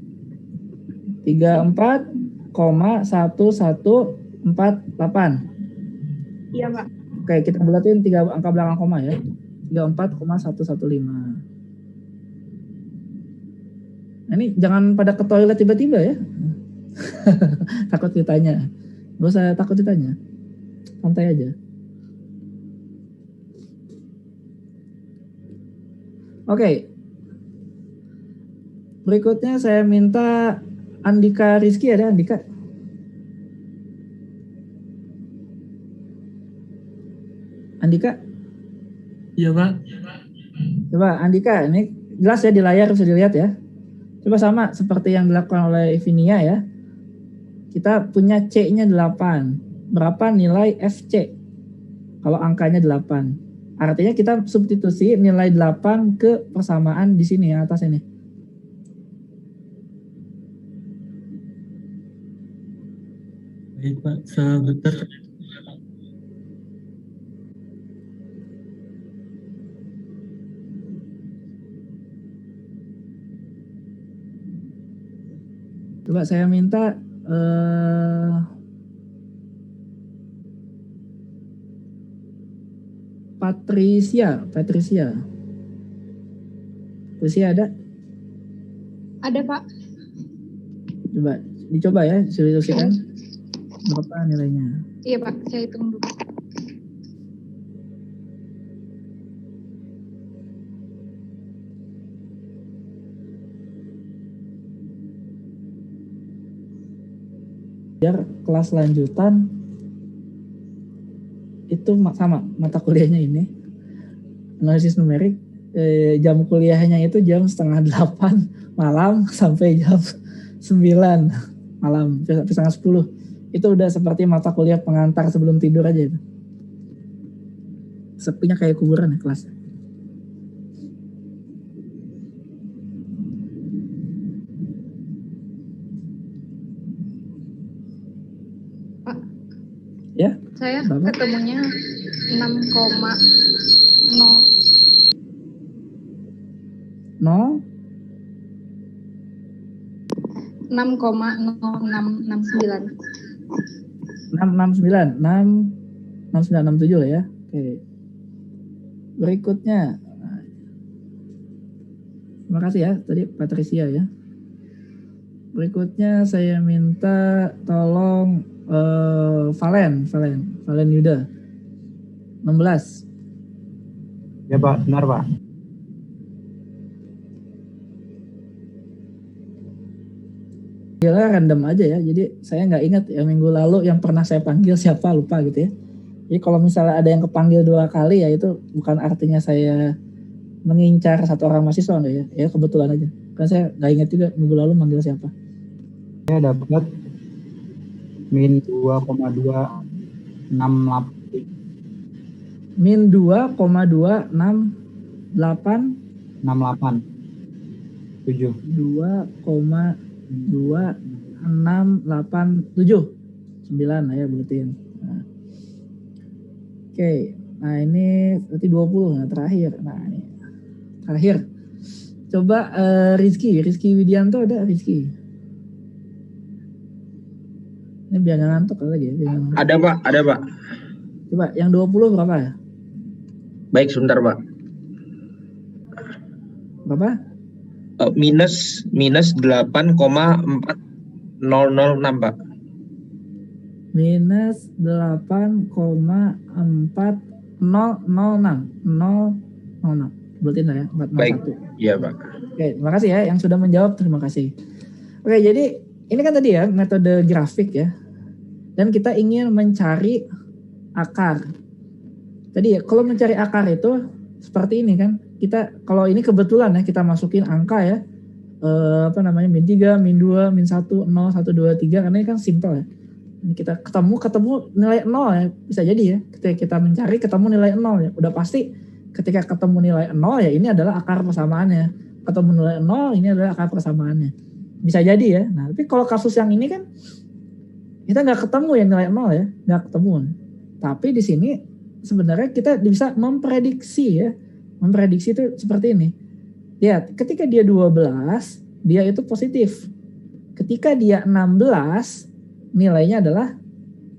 34,1148. Iya, Pak. Oke, kita bulatin 3 angka belakang koma ya. 34,115. Nah, ini jangan pada ke toilet tiba-tiba ya. Takut ditanya. Gak usah takut ditanya. Santai aja. Oke. Berikutnya saya minta Andika Rizky, ada Andika? Andika? Iya, Pak. Coba Andika, ini jelas ya di layar bisa dilihat ya. Coba sama seperti yang dilakukan oleh Ivinia ya. Kita punya C-nya 8. Berapa nilai FC? Kalau angkanya 8. Artinya kita substitusi nilai 8 ke persamaan di sini ya, atas ini. Baik, Pak. Sebentar. Coba saya minta Patricia ada? Ada, Pak. Coba dicoba ya, substitusikan berapa nilainya. Iya, Pak. Saya hitung dulu. kelas lanjutan itu sama mata kuliahnya ini analisis numerik, jam kuliahnya itu jam 7:30 malam sampai jam 9 malam sampai 9:30. Itu udah seperti mata kuliah pengantar sebelum tidur aja itu. Sepinya kayak kuburan ya kelas. Pak, Ya, saya Bapak? ketemunya 6,0 0 6,0669. 669 6967 lah ya. Oke. Berikutnya. Terima kasih ya tadi Patricia ya. Berikutnya saya minta tolong Valen Yuda 16. Ya Pak, benar Pak. Gila random aja ya, jadi saya nggak ingat ya minggu lalu yang pernah saya panggil siapa, lupa gitu ya. Jadi kalau misalnya ada yang kepanggil 2 kali ya itu bukan artinya saya mengincar satu orang mahasiswa enggak ya, ya kebetulan aja. Kan saya nggak ingat juga minggu lalu manggil siapa. Saya dapat min 2,268. Min 2,268 7. 2,2687 9 lah ya buletin. Nah. Oke, nah ini berarti 20 nah terakhir. Nah ini terakhir. Coba Rizky Widianto ada Rizky. Ini biar nggak ngantuk lagi ya. Ada Pak. Coba yang 20 berapa ya? Baik, sebentar Pak. Berapa? Minus 8,4006 Pak. Minus 8,4006. Buletin lah ya, 401. Baik, iya Pak. Oke, terima kasih ya yang sudah menjawab, terima kasih. Oke, jadi ini kan tadi ya metode grafik ya. Dan kita ingin mencari akar. Tadi ya kalau mencari akar itu seperti ini kan. Kita kalau ini kebetulan ya kita masukin angka ya. Min 3, min 2, min 1, 0, 1, 2, 3 karena ini kan simple ya. Ini kita ketemu nilai 0 ya. Bisa jadi ya. Ketika kita mencari ketemu nilai 0 ya. Udah pasti ketika ketemu nilai 0 ya ini adalah akar persamaannya. Ketemu nilai 0 ini adalah akar persamaannya. Bisa jadi ya. Nah, tapi kalau kasus yang ini kan kita nggak ketemu ya nilai 0 ya, nggak ketemu. Tapi di sini sebenarnya kita bisa memprediksi ya. Memprediksi itu seperti ini. Lihat, ketika dia 12, dia itu positif. Ketika dia 16, nilainya adalah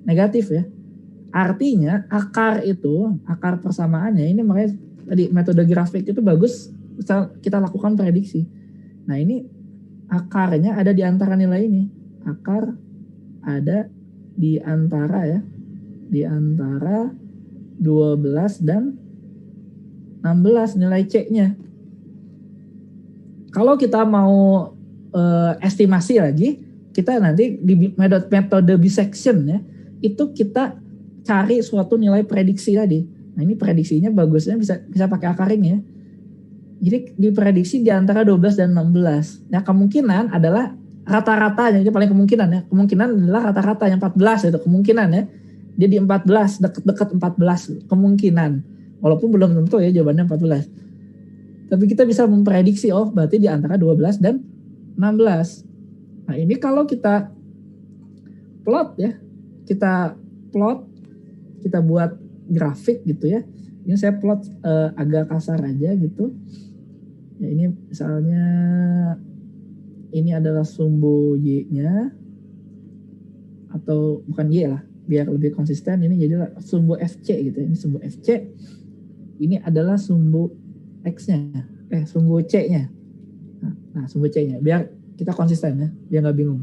negatif ya. Artinya akar persamaannya ini makanya tadi metode grafik itu bagus bisa kita lakukan prediksi. Nah, ini akarnya ada di antara nilai ini. Akar ada di antara ya. Di antara 12 dan 16 nilai C-nya. Kalau kita mau estimasi lagi, kita nanti di metode bisection ya, itu kita cari suatu nilai prediksi tadi. Nah, ini prediksinya bagusnya bisa pakai akar ini ya. Jadi diprediksi di antara 12 dan 16. Nah, kemungkinan adalah rata-ratanya, ini paling kemungkinan ya. Kemungkinan adalah rata-rata yang 14 itu kemungkinan ya. Dia di 14, deket-deket 14 kemungkinan. Walaupun belum tentu ya jawabannya 14. Tapi kita bisa memprediksi berarti di antara 12 dan 16. Nah, ini kalau kita plot ya. Kita buat grafik gitu ya. Ini saya plot agak kasar aja gitu. Ya, ini misalnya ini adalah sumbu Y-nya atau bukan Y lah, biar lebih konsisten. Ini jadi sumbu FC gitu. Ini sumbu FC. Ini adalah sumbu X-nya, sumbu C-nya. Nah, sumbu C-nya biar kita konsisten ya, biar nggak bingung.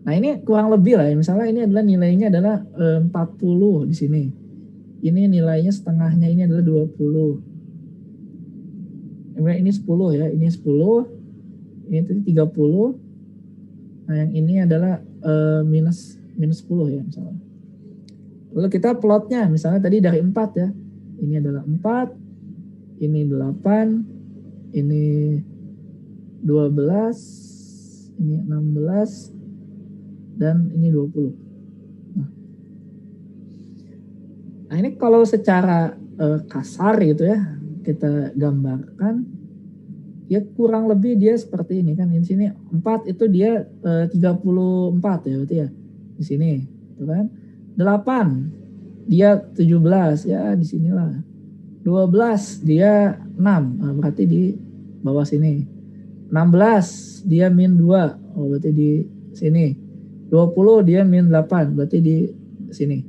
Nah, ini kurang lebih lah ya. Misalnya ini adalah nilainya adalah 40 di sini. Ini nilainya setengahnya ini adalah 20. Ini 10 ya, ini 10. Ini tadi 30. Nah, yang ini adalah minus 10 ya misalnya. Lalu kita plotnya misalnya tadi dari 4 ya. Ini adalah 4, ini 8, ini 12, ini 16, dan ini 20. Nah ini kalau secara kasar gitu ya, kita gambarkan, ya kurang lebih dia seperti ini kan. Di sini 4 itu dia 34 ya berarti ya. Di sini, gitu kan. 8 dia 17 ya di sinilah. 12 dia 6, nah, berarti di bawah sini. 16 dia min 2, oh berarti di sini. 20 dia min 8, berarti di sini.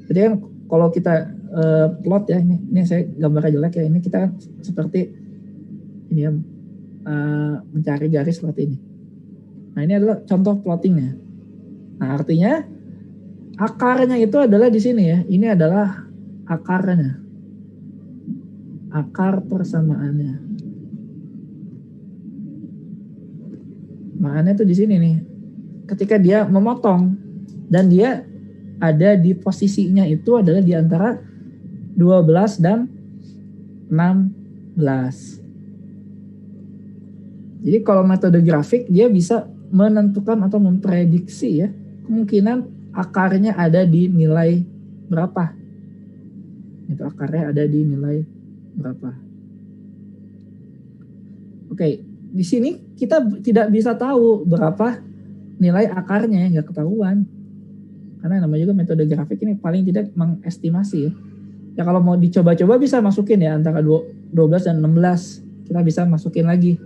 Jadi kan kalau kita plot ya, ini saya gambarnya jelek ya, ini kita seperti ini ya, mencari garis seperti ini. Nah ini adalah contoh plottingnya. Nah artinya akarnya itu adalah di sini ya, ini adalah akarnya, akar persamaannya. Makanya itu di sini nih, ketika dia memotong dan dia ada di posisinya itu adalah di antara 12 dan 16. Jadi kalau metode grafik dia bisa menentukan atau memprediksi ya kemungkinan akarnya ada di nilai berapa. Itu akarnya ada di nilai berapa. Oke, di sini kita tidak bisa tahu berapa nilai akarnya, nggak ketahuan. Karena namanya juga metode grafik ini paling tidak mengestimasi ya. Ya kalau mau dicoba-coba bisa masukin ya antara 12 dan 16. Kita bisa masukin lagi.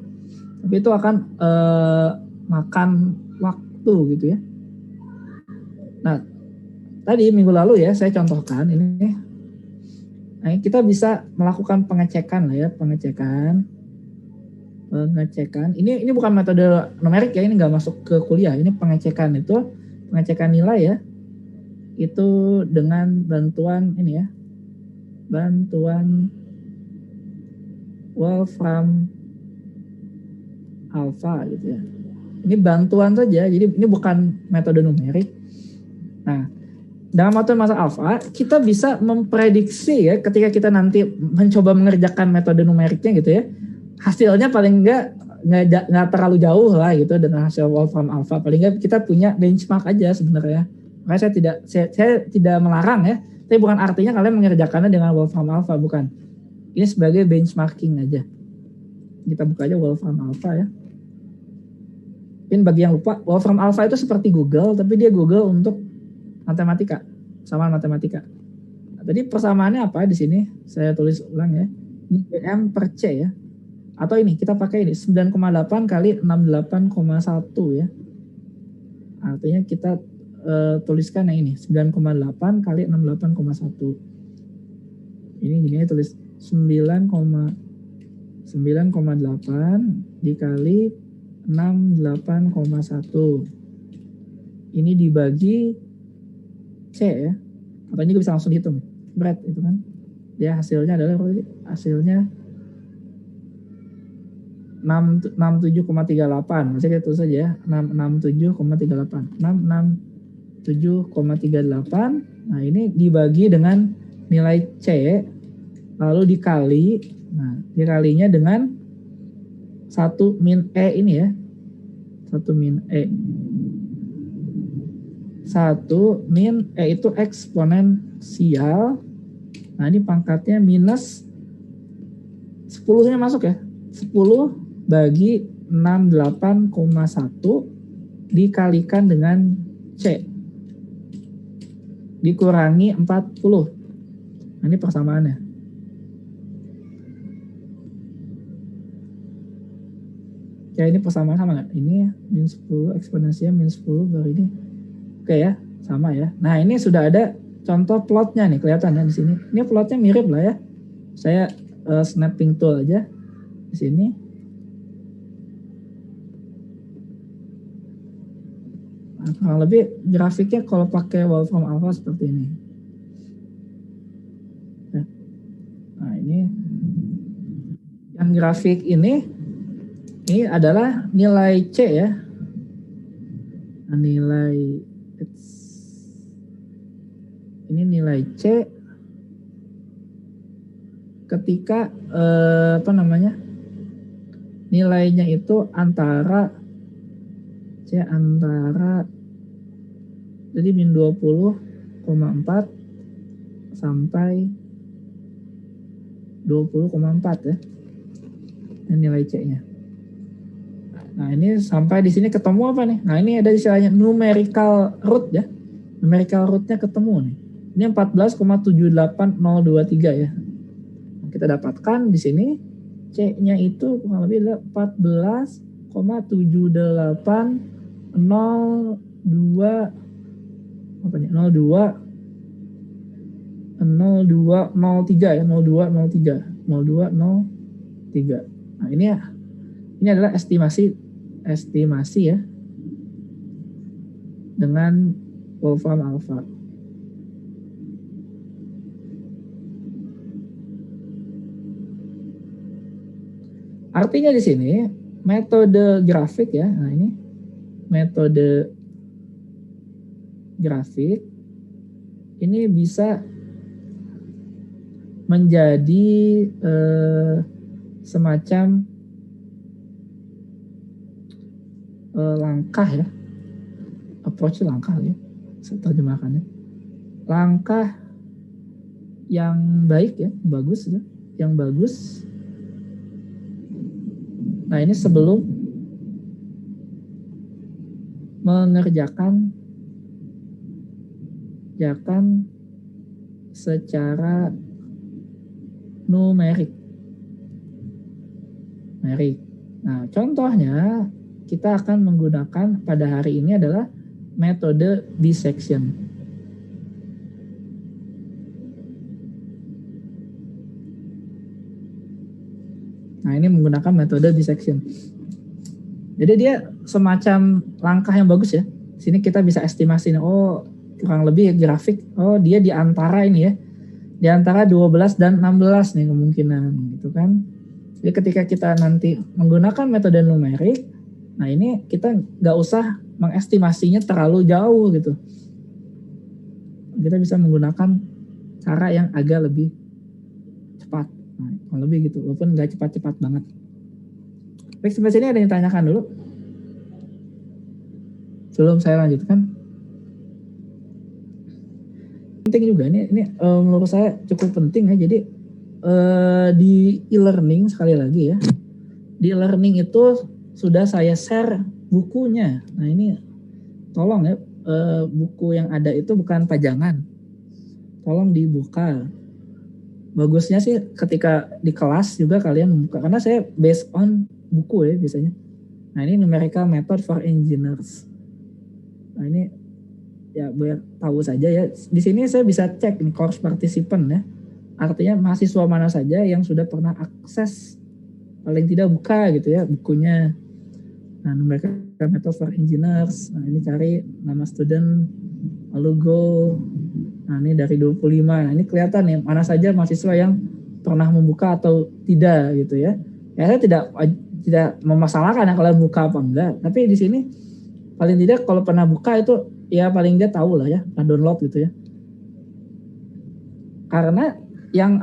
Tapi itu akan makan waktu gitu ya. Nah, tadi minggu lalu ya saya contohkan ini. Nah, kita bisa melakukan pengecekan lah ya, pengecekan. Ini bukan metode numerik ya, ini nggak masuk ke kuliah. Ini pengecekan nilai ya. Itu dengan bantuan ini ya. Bantuan Wolfram Alpha gitu ya. Ini bantuan saja, jadi ini bukan metode numerik. Nah, dalam metode alpha kita bisa memprediksi ya ketika kita nanti mencoba mengerjakan metode numeriknya gitu ya. Hasilnya paling nggak terlalu jauh lah gitu dengan hasil Wolfram Alpha. Paling nggak kita punya benchmark aja sebenarnya. Makanya saya tidak melarang ya. Tapi bukan artinya kalian mengerjakannya dengan Wolfram Alpha, bukan. Ini sebagai benchmarking aja. Kita buka aja Wolfram Alpha ya. Mungkin bagi yang lupa, Wolfram Alpha itu seperti Google, tapi dia Google untuk matematika, samaan matematika. Nah, tadi persamaannya apa di sini? Saya tulis ulang ya. Ini BM per C ya. Atau ini kita pakai ini 9,8 kali 68,1 ya. Artinya kita tuliskan yang ini 9,8 kali 68,1. Ini gini tulis 9,8 dikali 68,1. Ini dibagi C ya. Atau ini bisa langsung dihitung. Berat itu kan. Ya hasilnya adalah 67,38. Masih kita tulis saja ya. 67,38. 67,38. Nah, ini dibagi dengan nilai C lalu dikali. Nah, dikalinya dengan 1 min E ini ya. 1 min E. 1 min E itu eksponensial. Nah, ini pangkatnya minus 10-nya masuk ya. 10 bagi 68,1 dikalikan dengan C. Dikurangi 40. Nah, ini persamaannya. Ya, ini persamaan sama nggak? Ini min 10 eksponensial min 10 baru ini. Oke ya, sama ya. Nah, ini sudah ada contoh plotnya nih, kelihatan ya di sini. Ini plotnya mirip lah ya. Saya snapping tool aja di sini. Nah, kurang lebih grafiknya kalau pakai Wolfram Alpha seperti ini. Nah, ini yang grafik ini adalah nilai C ya. Nah, ini nilai C ketika nilainya itu antara jadi min 20,4 sampai 20,4 ya. Ini nilai C-nya. Nah, ini sampai di sini ketemu apa nih? Nah, ini ada istilahnya numerical root ya. Numerical root-nya ketemu nih. Ini 14,78023 ya. Kita dapatkan di sini C-nya itu kurang lebih adalah 14,7802 0203 ya, 0203. Nah, ini adalah estimasi ya dengan wolfram alpha. Artinya di sini metode grafik ya. Nah, ini metode grafik ini bisa menjadi semacam langkah ya, approach langkah ya, saya terjemahkannya, langkah yang baik ya, bagus ya, yang bagus. Nah, ini sebelum mengerjakan secara numerik. Nah, contohnya kita akan menggunakan pada hari ini adalah metode dissection. Nah, ini menggunakan metode dissection. Jadi dia semacam langkah yang bagus ya. Sini kita bisa estimasi, oh kurang lebih grafik, oh dia di antara ini ya. Di antara 12 dan 16 nih kemungkinan gitu kan. Jadi ketika kita nanti menggunakan metode numerik, nah ini kita nggak usah mengestimasinya terlalu jauh gitu. Kita bisa menggunakan cara yang agak lebih cepat. Nah, kurang lebih gitu, walaupun nggak cepat-cepat banget. Baik, sampai sini ada yang ditanyakan dulu? Sebelum saya lanjutkan. Penting juga ini menurut saya cukup penting ya. Jadi di e-learning sekali lagi ya. Di e-learning itu sudah saya share bukunya. Nah, ini tolong ya, buku yang ada itu bukan pajangan. Tolong dibuka. Bagusnya sih ketika di kelas juga kalian membuka, karena saya based on buku ya biasanya. Nah, ini numerical method for engineers. Nah, ini ya biar tahu saja ya. Di sini saya bisa cek nih course participant ya. Artinya mahasiswa mana saja yang sudah pernah akses, paling tidak buka gitu ya bukunya. Nah, numerical method for engineers. Nah, ini cari nama student, lalu go. Nah, ini dari 25. Nah, ini kelihatan nih mana saja mahasiswa yang pernah membuka atau tidak gitu ya. Ya, saya tidak memasalahkan ya kalau buka apa enggak. Tapi di sini paling tidak kalau pernah buka itu ya paling dia tahu lah ya, download gitu ya. Karena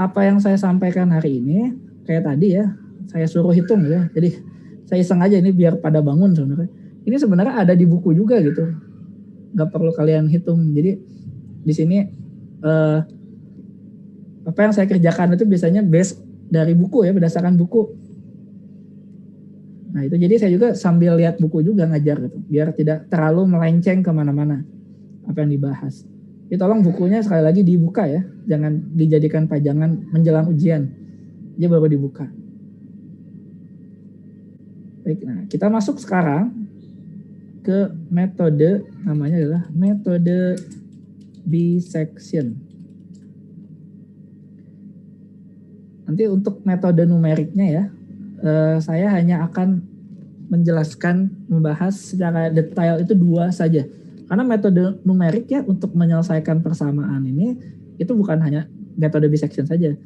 apa yang saya sampaikan hari ini kayak tadi ya, saya suruh hitung ya. Jadi saya iseng aja ini biar pada bangun sebenarnya. Ini sebenarnya ada di buku juga gitu. Gak perlu kalian hitung. Jadi di sini apa yang saya kerjakan itu biasanya based dari buku ya, berdasarkan buku. Nah, itu jadi saya juga sambil lihat buku juga ngajar gitu, biar tidak terlalu melenceng kemana-mana apa yang dibahas. Jadi tolong bukunya sekali lagi dibuka ya, jangan dijadikan pajangan menjelang ujian, dia baru dibuka. Baik, nah kita masuk sekarang ke metode, namanya adalah metode dissection. Nanti untuk metode numeriknya ya, saya hanya akan menjelaskan, membahas secara detail itu 2 saja. Karena metode numerik ya untuk menyelesaikan persamaan ini itu bukan hanya metode dissection saja.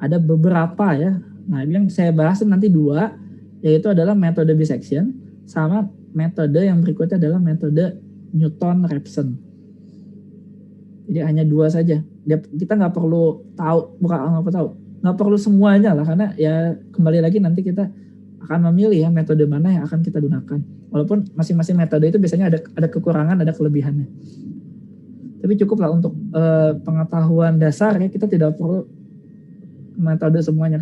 Ada beberapa ya. Nah, yang saya bahas nanti 2, yaitu adalah metode dissection sama metode yang berikutnya adalah metode Newton, Raphson. Jadi hanya 2 saja. Kita nggak perlu tahu, nggak perlu semuanya lah, karena ya kembali lagi nanti kita akan memilih ya metode mana yang akan kita gunakan. Walaupun masing-masing metode itu biasanya ada kekurangan, ada kelebihannya. Tapi cukuplah untuk pengetahuan dasar ya, kita tidak perlu metode semuanya.